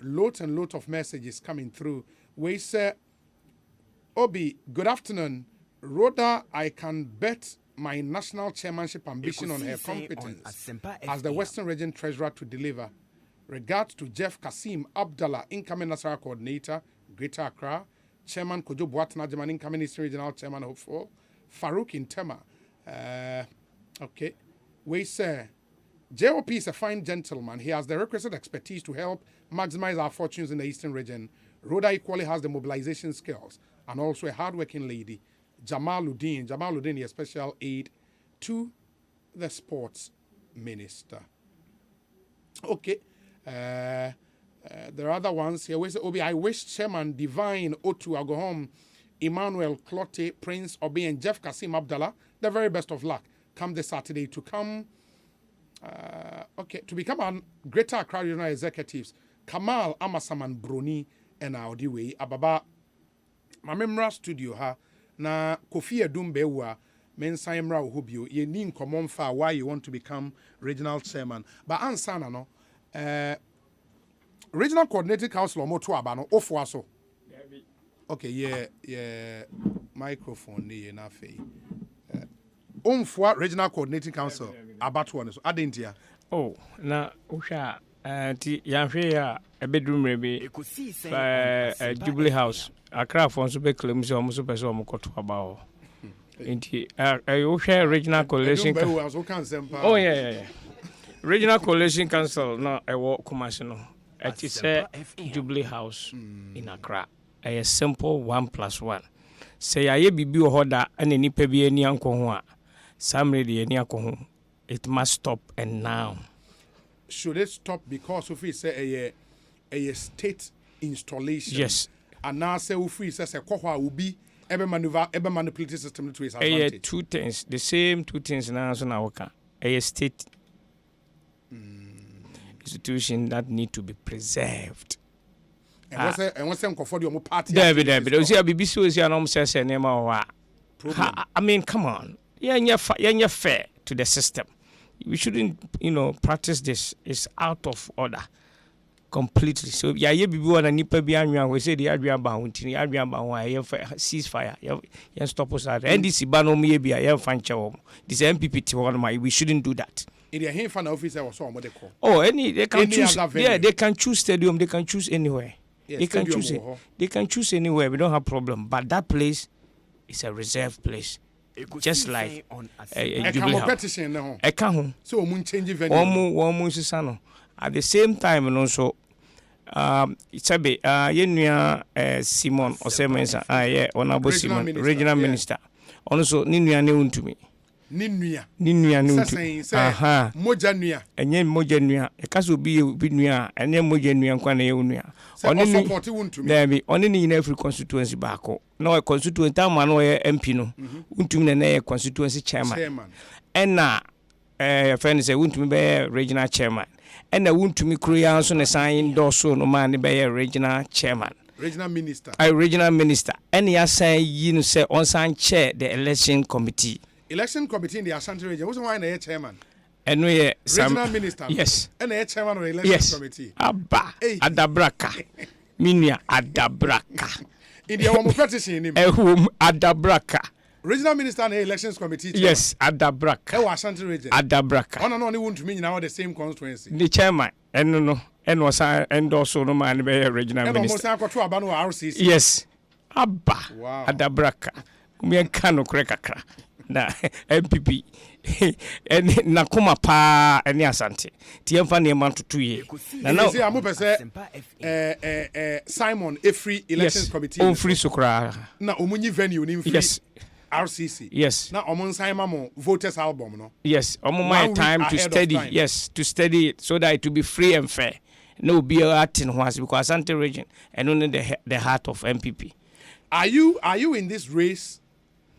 Lots and lots of messages coming through. We say, Obi, good afternoon. Rhoda, I can bet my national chairmanship ambition on her competence as the Western Region Treasurer to deliver. Regards to Jeff Kasim Abdallah, incoming Nasara Coordinator, Greater Accra, Chairman Kojo Boatna, German incoming Eastern Regional Chairman Hopeful, Farouk Intema. Okay. We say, JOP is a fine gentleman. He has the requisite expertise to help maximize our fortunes in the Eastern region. Rhoda equally has the mobilization skills and also a hardworking lady. Jamaluddin is a special aid to the sports minister. Okay. There are other ones here. Obi, I wish Chairman Divine Otu Agohom, Emmanuel Clotte, Prince Obi, and Jeff Kasim Abdallah the very best of luck come this Saturday to become a Greater Accra Regional Executives. Kamal Amasaman Bruni and Audiwe Ababa Mamemra Studio ha na Kofi Edumbewa Mensaimra Uhubio ye nin common fa why you want to become regional chairman. But ansana no regional coordinating council mo to abano ofuaso. Okay, yeah microphone ni na fe. Regional coordinating council about one so adentia. Oh, na usha ti yanhwe ya a bedroom rebe Jubilee House. Accra for so be claim so mo so person mo koto aba. Inti usha regional coalition. Oh yeah. Regional coalition council na ewo Kumasi no. It is a Jubilee House in Accra. A simple 1+1. Say aye bibi o hoda ane nipa bi ani anko ho a samre de ani anko ho. It must stop and now. Should it stop because if we say a state installation? Yes. And now say if we say kohwa ubi ebe manipulate system to his advantage. Two things. The same two things now so na waka. A state institution that need to be preserved. And what's for your party? David, see a BBC is your norm says name or I mean, come on. You're fair to the system. We shouldn't, practice this. It's out of order completely. So, you be one and nipa bianwa. We say the Adrian Bounty, Adrian Bounty, ceasefire, you stop us at NDC Bano maybe I have fancha. This MPP to we shouldn't do that. In the hand fan officer or so, what they call. Oh, they can choose. Yeah, they can choose stadium. They can choose anywhere. Yes, they can choose it. They can choose anywhere. We don't have problem. But that place is a reserved place. Just like a Jubilee House. So we change venue. At the same time, and also, it's a bit. Simon Osemensa, Honorable Simon, regional minister. Also, Ninuya ne to me. Ninuya ne to me. Moja nuya. Enye moja nuya. Ekaso bi nuya. Enye moja nuya kwa na ye nuya. Only in every constituency bako. No a constituent man no MP no. Untumi na constituency chairman. And na friend say untumi be regional chairman. And na untumi kruya so na sign doso no man be regional chairman. Regional minister. Regional minister. And ya say you say on sign chair the election committee. Election committee in the Ashanti region. Who's why na chairman? And we regional minister. Yes. And the chairman of the election committee. Abba. Adabraka. Minia Adabraka. In the one petition him. Adabraka. Regional minister and the elections committee. Chairman. Yes, Adabraka. Ashanti region. Adabraka. Oh no, they won't mean now the same constituency. The chairman. And no. And was and also no man be regional minister. And almost RCC. Yes. Abba. Wow. Adabraka. Me kano krekakra. na MPP and nakoma pa any asante tiemfa ne man to 2 years na now say amu pese Simon Efree elections committee on free sokra na omunyi venue ni free yes RCC yes na omon Simon mo voters album no yes my time to study yes to study it so that it will be free and fair no be acting once because Asante region and only the heart of MPP. Are you in this race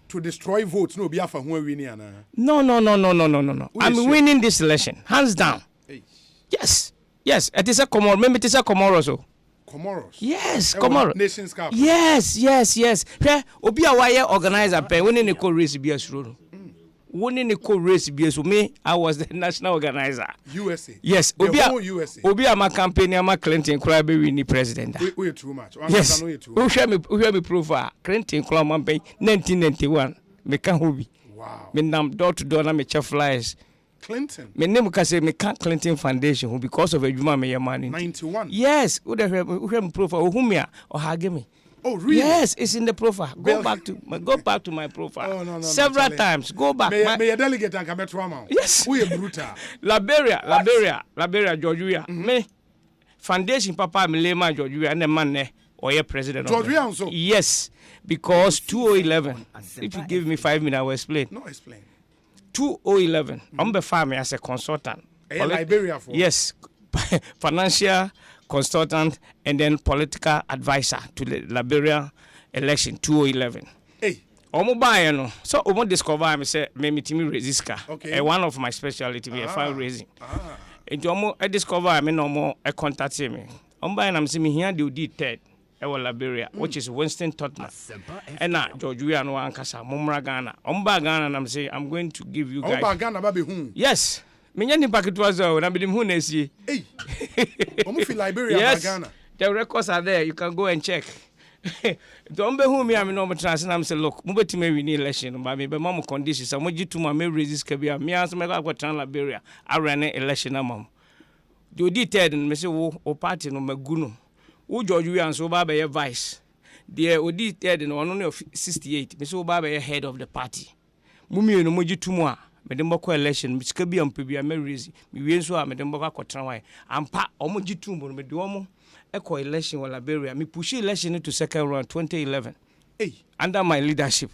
to destroy votes? No, be afa who winning ana. No. I'm winning this election, hands down. Hey. Yes. It is a Comoros. Remember, it is a Comoros. Comoros. Yes, Comoros. Nations Cup. Yes. Yeah, Obi a wire organizer pen winning the co-race BS rule. Winning the co-race BS me, I was the national organizer. USA. Yes, USA. Obi a my campaign, I'm a Clinton Krabi winning president. We too much. Yes. Who share me profile Clinton Krabi 1991. Me can hobi. Wow. Me nam door to door na me chef flyers. Clinton. Me name ka say me can't Clinton Foundation who because of a juma me man. 91. Yes, who the profile who me or hage me. Oh really? Yes, it's in the profile. Go back to my profile. Oh, no, several times. Go back. May a delegate and come to amount. Yes. We are brutal. Liberia, Georgia. Me foundation papa me lema Georgia and the man ne or your president. Georgia also. Yes, because 2011. If you give me 5 minutes, I will explain. No, explain. 2011. I'm the farmer as a consultant. Liberia for. Yes, financial consultant and then political advisor to the Liberia election 2011. Hey. Omo buy no. So omo discover me say me meetimi resist car. Okay. One of my specialty be file raising. And omo I discover me no more I contact me. Omo buy na me say me here the third Liberia, which is Winston Tottenham. And now George we no ankasa Mumra Ghana. Omo ba Ghana na me say I'm going to give you guys. Omo ba Ghana ba be hu. Yes. Me nyani packet was na be dem hu na sie. Hey. Omo fi Liberia yes. ba Ghana. The records are there. You can go and check. Don't be who me I'm no trans and I'm say look, move to me win election but me be mama conditions. I'm going to my resist kabia. Me as me go tran Liberia. I ran an election mom. Do detailed and me say o party no maguno. Wo George we and so ba be vice. There o detailed no one of 68. Me so ba be head of the party. Mumi no moji to mo a me dem bako election me sika bi ampe bi me raise. Me wi so a me dem bako akotran wan. Ampa omoji to mo me de omo Eco election in Liberia. Me push election into second round 2011. Hey. Under my leadership.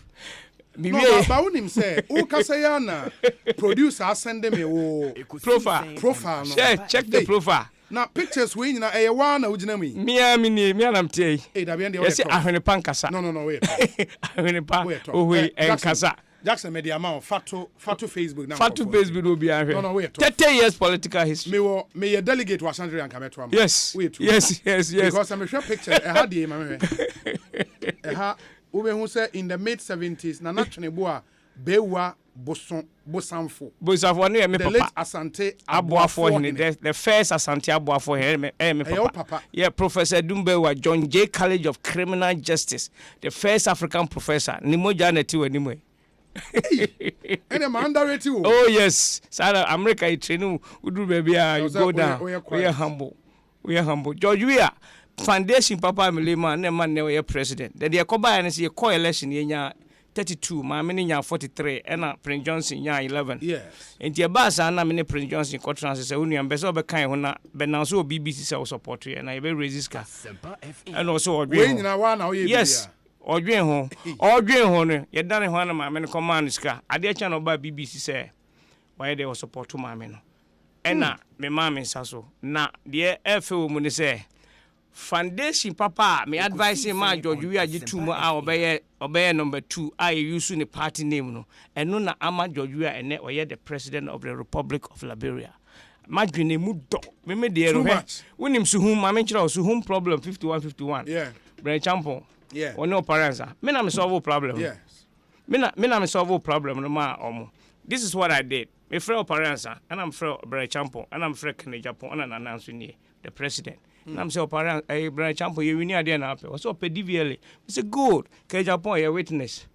No, but him say, "O Kasayana producer send me o profile. No. Yeah, check the profile. Now pictures we na e wa na ujina mi. Me am tey. Hey, da be ndi o. Yes, ahwene pankasa. No, wait. Ahwene pa. Owe enkasa. Jackson media man Fatu Facebook now. Fatu Facebook will be ahwene. No, wait. 30 years political history. Me delegate was Andre and Kametwa. Yes. Yes. Because I'm sure picture e ha dey ma me. E ha Ube who say in the mid 70s, na naturally boa bewa bosanfo. Bosanfo ne me papa. The late Asante Abuafo him. The first Asante Abuafo him me papa. Yeah, Professor Dumbewa John J. College of Criminal Justice, the first African professor. Ni moja neti we nimwe. And I'm underrated. Oh yes, Sada America I train udu baby you go down. We are humble. George we are foundation papa milema na man na president. The yakoba na say co-election yenya 32, ma me nya 43 and Prince Johnson nya 11. Yes. And your boss na me Prince Johnson ko transfer say unu ambese obekan ho na be na so BBC say support you na e be resist ka. And also we nyina wa na we yes. Odwen ho no ye dane ho na ma me command ska. Ade cha no ba BBC say why they support ma me no. Ena me ma me saso na de efe wo mu ne say foundation papa me advise ma George we age 2 mo a obeye number 2 I use the party name no eno na ama George we ene oye the president of the Republic of Liberia madwene mu do me de ero he wonim suhum ma me kira suhum problem 51 yeah Brian Champon yeah ono paransa me na me solve problem yes me na me solve problem no ma omo this is what I did me frɛ paransa and I'm frɛ Brian Champon and I'm frɛ Kenya Japan and announce ni the president. I'm say Brian Champo you win idea na ape. So pe DVLA. It's a good. Ke Japan your witness.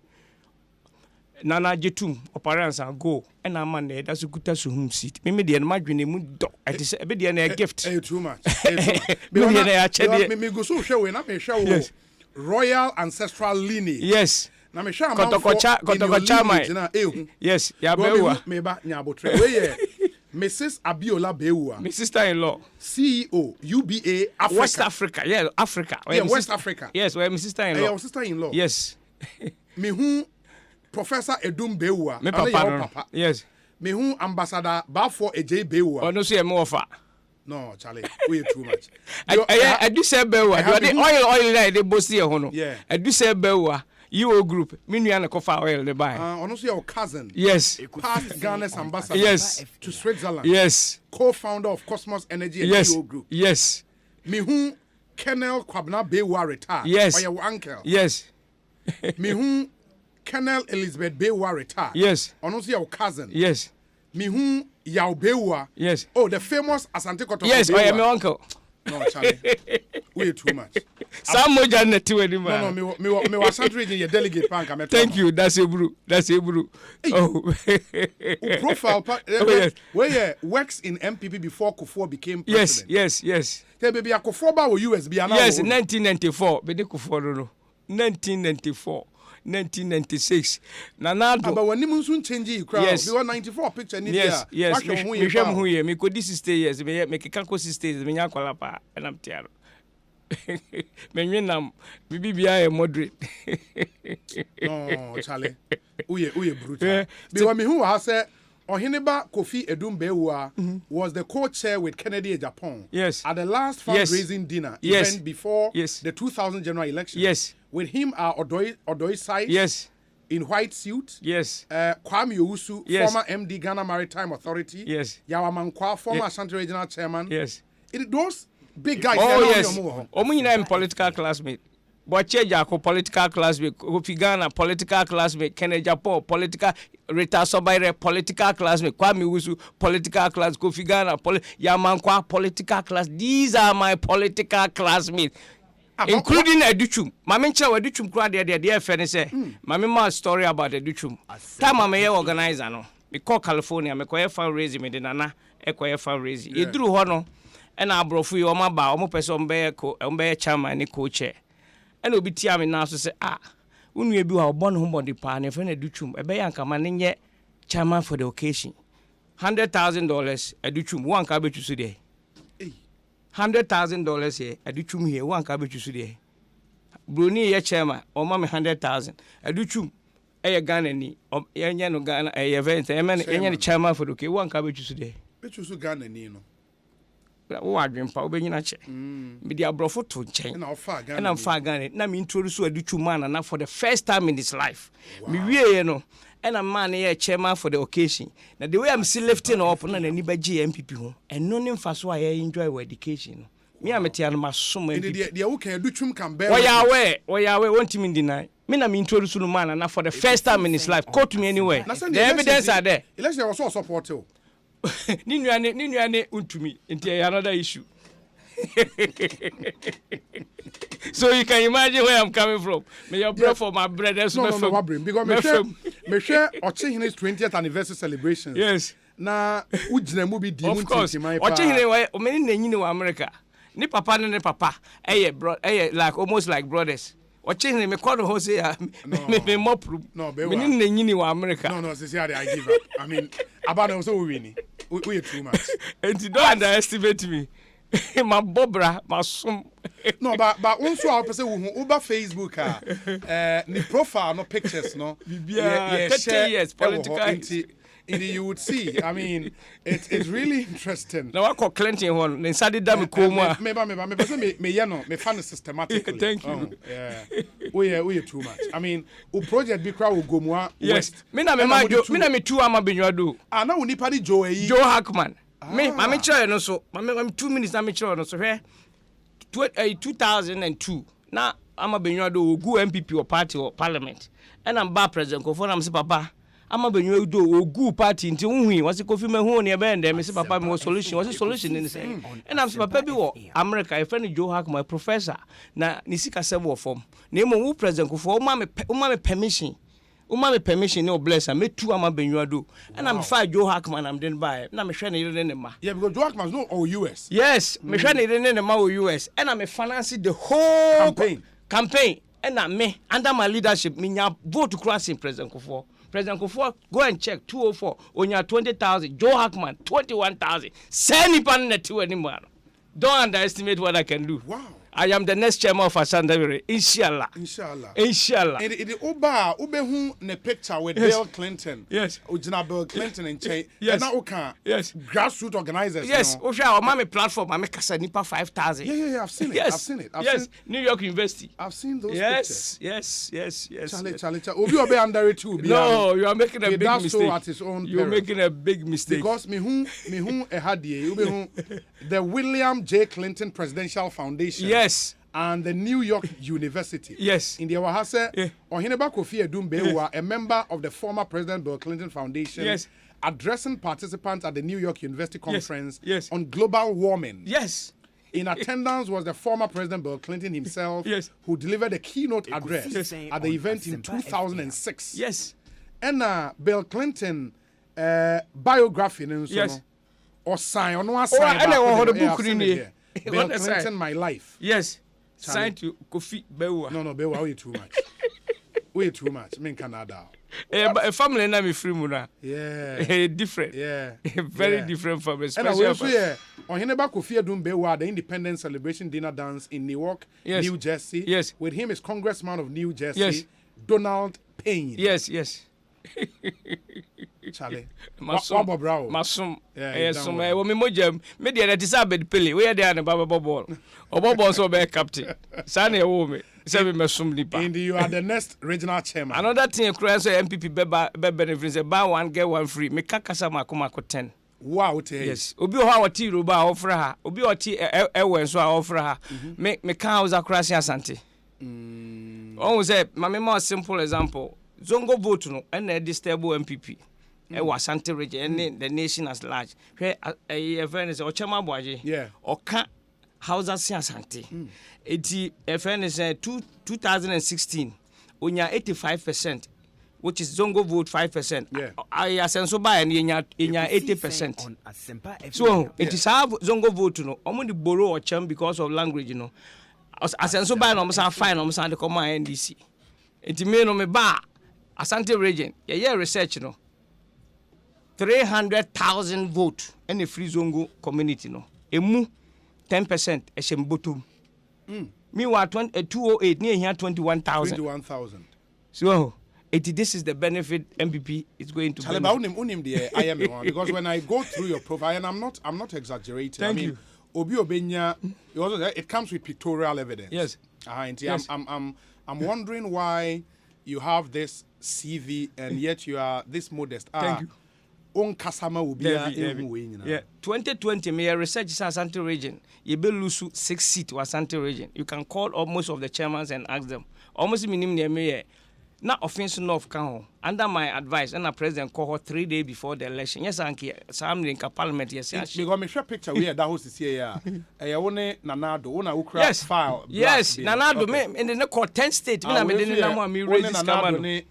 Nana Jetum operansa go. And na man there that's good to home seat. Me dey na madwene mu do. It is be dey na gift. Too much. Me go so hwe we na me hwe wo. Royal ancestral lineage. Yes. Na me hwa Kotokocha mai. na ehu. Yes, ya bewa. Me ba nyabotre. We ye Mrs. Abiola Bewa. My sister-in-law. CEO UBA Africa. West Africa. Yeah, Africa. Yeah, West Africa. Yes, where my sister-in-law. Yeah, sister-in-law. Yes. Me hu Professor Edum Bewa. Me papa. Yes. Me hu Ambassador Bafo Ej Bewa. Oh no, see me offer. No, Charlie, we too much. I do say Bewa. The oil like they both here, hono. Yeah. I do say Bewa. You group. Me and Kofa oil they buy. Also your cousin. Yes. Past Ghana's ambassador. Yes. To Switzerland. Yes. Co-founder of Cosmos Energy and Yes. EO Group. Yes. Me hu Colonel Kwabena Bewa retired. Yes. Or your uncle. Yes. Me hu Colonel Elizabeth Bewa retired. Yes. Also your cousin. Yes. Me hu Yao Bewa. Yes. Oh, the famous Asante Kotoko Yes, I am my uncle. No, Charlie. Way too much. Some more Janet to any man. No, me was Asante your delegate bank. Thank you. That's a brew. Oh. Profile yes. where you works in MPP before Kufuor became president. Yes. Hey, baby, Kufuor ba US be Yes, 1994. Be Kufuor no. 1994. 1996. Nanado. But when you soon change you crowd, yes. You were 94 picture. Yes. Me shame who ye. Me could this stay years. Me kanko sisters. Me nyakwala pa. And I'm tired. Me nwinam. Me bibia e moderate. No, Charlie. Uye brutal. Because me who has said. Ohineba Kofi Edumbewa was the co-chair with Kennedy Japan. Yes. At the last fundraising dinner event before the 2000 general election. Yes. With him are Odoi Site. Yes. In white suit. Yes. Kwame Owusu, former MD Ghana Maritime Authority. Yes. Yawa Mankwa, former Ashanti Regional Chairman. Yes. Those big guys. Oh yes. Omunyina political classmate. Bocheja political classmate, Kofi Ghana political classmate, Kennedy Japan political, Rita Sobaire political classmate, Kwame Owusu political class, Kofi Ghana Yamankwa political class. These are my political classmates. Including Educhum. Mama ncha Educhum kura de friend say. Mama ma story about Educhum. Time mama ye organizer no. Me call California, me koye fundraising me de nana e koye fundraising. E duru ho no. E na abrofu yi o ma ba, o mo pese o mbeye chairman ni co-chair. And obi tia me now so say unu ebi wa obon ho body pa na friend Educhum e be yanka ma ne nye chairman for the occasion. $100,000 Educhum one ka be chusu there. $100,000 here Educhum here one ka be chusu there. Bruni ye chairman o ma me 100,000 Educhum e Ghana ni yenye no Ghana e event e man yenye the chairman for the occasion one ka be chusu there. Be chusu Ghana ni no. Wo adwempa wo benyina che me di abrofo to nchen na ofa Ghana na mfa Ghana na me introduce Educhum man na for the first time in his life me wie no and a man here chairman for the occasion na the way I'm still lifting up na ni ba gi MPP ho and no nim fa so I enjoy our education me am tia no masom MPP the wo kan Educhum can bear we want him deny me na me introduce no man na for the first time in his life quote me anywhere the evidence are there election was so supportive. Ni nuane untumi into another issue. So you can imagine where I'm coming from. May your brother for my brothers. No, because me share Ochihini's 20th anniversary celebrations. Yes. Na ujine mu bi di mu of course. Ochihini wa omeni na nyini wa America. Ni papa ne papa. Like almost like brothers. Ochihini me call ho say me mopru. No, be wa. Me na nyini wa America. No, see I give up. I mean, about so we win. We too much. And you don't underestimate me. My bobra, my sum. No, but also I say over Facebook ni profile no pictures no. Yeah, 30 years political. You would see. I mean, it's really interesting. Now I call Clinton one. Then suddenly damn coma. Me fan systematically. Thank you. Yeah. We too much. I mean, u project be crowd go mo west. Me na me two ama benwa do. Na we nipa di Joe Hackman. Me try no so. I'm 2 minutes na me try no so here. 2002. Na ama benwa do go MPP or party or parliament. And I'm bar president ko for am say papa. Ama benwa do ogu party nti unhui wase kofi mehu ne be ndem se papa me solution wase solution ni say and am se papa bi wo America e friend Joe Hack my professor na ni sika sebo form na emo wu president ko for o ma me permission ne o bless am metu ama benwa do and am fa Joe Hackman am den buy na me hwe ne yire ne ma yeah because Joe Hackman no or US yes me hwe ne yire ne ma o US and am finance the whole campaign And me, under my leadership, me vote to cross in President Kufuor. President Kufuor, go and check 204. On your 20,000. Joe Hackman, 21,000. Send it on the two anymore. Don't underestimate what I can do. Wow. I am the next chairman of Asante. Inshallah. Inshallah. And the Oba, who ne picture with Bill Clinton. Yes. Ujina Bill Clinton and Che. Yes. And now yes. Grassroots organizers. Yes. Osha, our mommy platform, I make a nipa 5,000. Yeah. I've seen it. Yes. I've seen it. Yes. New York University. I've seen those yes. pictures. Yes. Charlie. Obi under it too. No, you are making a big mistake. At his own You're making a big mistake. Because me who the William J. Clinton Presidential Foundation. Yes. And the New York University. Yes. In the Wahase, Ohineba Kofi Edumbe, Yes. a member of the former President Bill Clinton Foundation, yes. addressing participants at the New York University conference yes. on global warming. Yes. In attendance was the former President Bill Clinton himself, yes. who delivered a keynote address yes. at the event in 2006. Yes. And Bill Clinton biography, yes. or sign on one side. Bill Clinton, My Life. Yes. Signed to Kofi Bewa. No, Bewa, way too much. Way too much. Men Canada. A family name is free muna. Yeah. Different. Yeah. Very different from a special. And also, on Hineba Kofi Edumbe, the Independence Celebration Dinner Dance in Newark, yes. New Jersey. Yes. With him is Congressman of New Jersey, yes. Donald Payne. Yes. Charlie. Masum. Yes, some me mojem. Me dey that is a bed pele. We dey na baba ball. Obobo so be captain. Sane wo me. Say me mesum nipa. And you are the next regional chairman. Another thing cry so MPP be benefit say buy one get one free. Me kakasa makoma ko 10. Wow, yes. Obi ho a ti roba offer ha. Obi o ti ewe so a offer ha. Me kan house akrasi asante. On say mama more simple example. Zongo vote no and a stable MPP. E was Asante region and the nation as large. Where a friend is Ochama Boaji. Yeah. Or can Hausa Asante. A friend is 2016. Unya 85%, which is Zongo vote 5%. Yeah. I asenso by and inya 80%. So it is how Zongo vote no. Omuni borrow or chum because of language, you know. Asenso by no must fine no must the comma NDC. It may no me ba Asante region. Yeah, research, you know. 300,000 vote in the free Zongo community, no. Emu 10% eshembotum. Meanwhile, 208 near here 21,000. 21,000. So, this is the benefit MPP is going to. Unim because when I go through your profile, and I'm not exaggerating. Thank you. Obi Obenya, it comes with pictorial evidence. Yes. Yes. I'm wondering why you have this CV and yet you are this modest. Thank you. On Kasama will be yeah. 2020, me research Asante region. You be lose 6 seats to Asante region. You can call almost of the chairmen and ask them. Almost minimum near me. Not offensive enough can under my advice and a president call her 3 days before the election. Yes, Anki, some in parliament. Yes, because me share picture we that host is here. Nanado, una ukra file. Yes, Nanado me in the court 10 states. Me na me didn't know me raise this camera.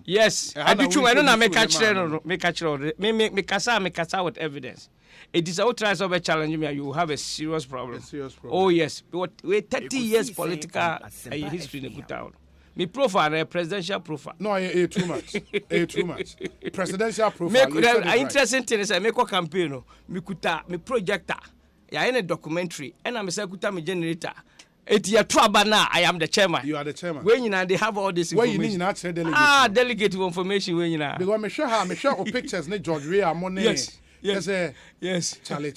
Yes, Educhum. I don't make catch me kasa with evidence. It is outright of a challenge me. You have a serious problem. Oh yes, we 30 years political history in the good town. Me profile, a presidential profile. No, too much. Too much. Presidential profile. The interesting thing is I make a campaign. Me kuta, me projector. Yeah, in a documentary. And I'm a kuta me generator. It's your trouble now. I am the chairman. You are the chairman. When you know they have all this information. When you need not say delegate. Delegate information when you know. Because me share pictures. Ne George Ray Amone. Yes. Charlie.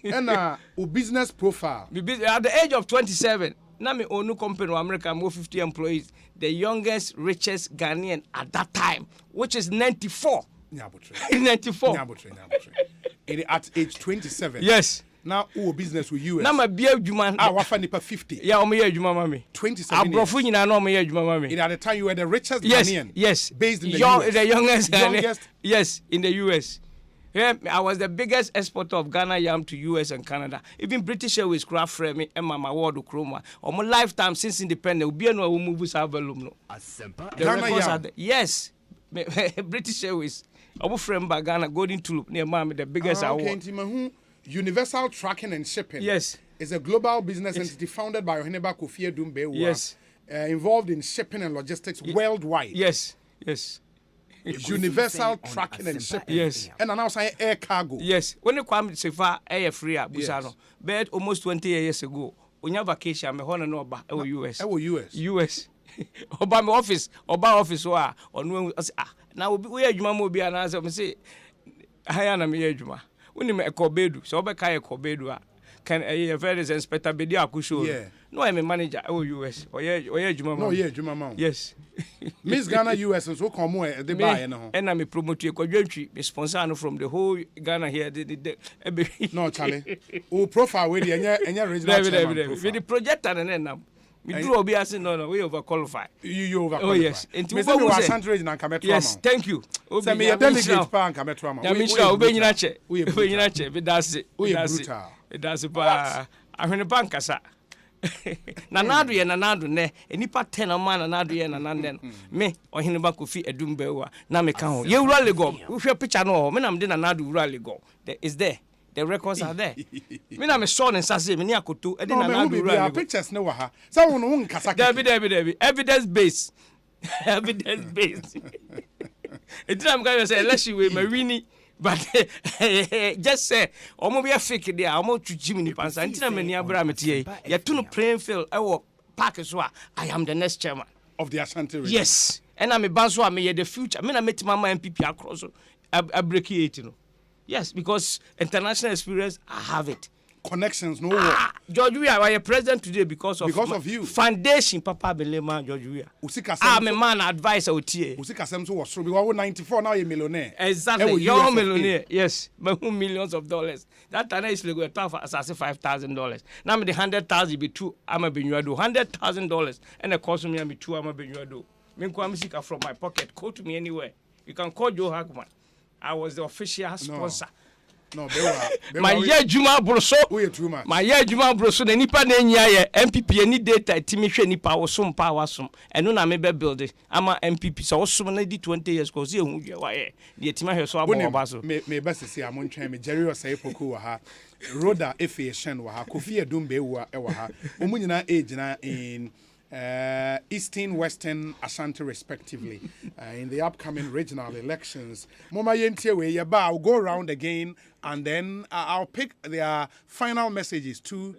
And business profile. At the age of 27. Now me own company in America, more 50 employees. The youngest, richest Ghanaian at that time, which is 94. 94. At age 27. Yes. Now, business with US. Now my beer Juman. Wafa nipa 50. Yeah, Omiya Juma mami. 27 years. I know Omiya Juma mami. At the time you were the richest Ghanaian. Yes. Based in the US. The youngest. Yes, in the US. Yeah, I was the biggest exporter of Ghana yam to US and Canada. Even British Airways craft frame me and my word chroma. On my lifetime since independence, we no move us volume. Ghana yam. Yes, British Airways. Our friend by Ghana Golden Tulip near Mami, the biggest award. Universal Tracking and Shipping. Yes. Is a global business entity founded by Oheneba Kofi Edumbe. Yes. involved in shipping and logistics worldwide. Yes. Universal tracking and shipping. Yes. And now say air cargo. Yes. When you come so far, air free at Busano, but almost 20 years ago, on your vacation, me hona no ba US. US. Oba my office, or on now we are Juma Mobi and as I say, Hayana me Juma. When you make a Kobedu, so Oba Kaya Kobedu. Can a very inspector be there? Yeah. No, I'm a manager. US. Juma. No, Juma. Yes. Miss Ghana US and so come where they buy and I'm a promoter. Me sponsor from the whole Ghana here. No, Charlie. Oh, profile with and your original. With the project and then we do be asking no, we overqualify. You overqualify. Oh yes. Yes, thank you. Send me a delegate pan Kametrama. Yamisha, Ubenyinache. Ubenyinache, that's it. That's it. I mean, a bankasa. Nanadu ye nanadu ne enipa 10 man nanadu ye nananden me ohineba kofi edumbewa na me kan ho ye wura lego we hwe picture no me na me de nanadu wura lego there is there the records are there me na me saw ne sase me ni akoto e de nanadu wura lego pictures ne wa ha so won won kasa David evidence based it time can say unless you we mawini but just say omo be fake there omo tuji me ni pansa ntina mani abra metie ye to no playing field I wo park so I am the next chairman of the Ashanti region. Yes and I'm a banso am the future me na meet mama MPP across a break it no yes because international experience I have it connections no work. George we are your president today because of you foundation Papa Belema George we I'm a man advisor otie usika sem so was because 94 now you millionaire exactly you're a millionaire yes but millions of dollars that time is like $5,000 now me the 100,000 be two I'm a benyado $100,000 and it cost me two I'm a benyado me kwa musica from my pocket call to me anywhere you can call Joe Hackman I was the official sponsor. No, my year Juma Broso. My year Juma Broso. The nipa na enya ye MPP any data timi hwe nipa wosom pa wasom. Eno na me be build it. Ama MPP so wosom na di 20 years cause ye hu hwe wa ye. De tima hwe so abo ba so. Me best say am ntwen me Jerry Osai Poku wa ha. Roda Efeshen wa ha. Kofi Edumbe wa e wa ha. Omu nyina age na in Eastern, Western, Ashanti respectively in the upcoming regional elections. Mama yentie we yaba I'll go around again and then I'll pick their final messages to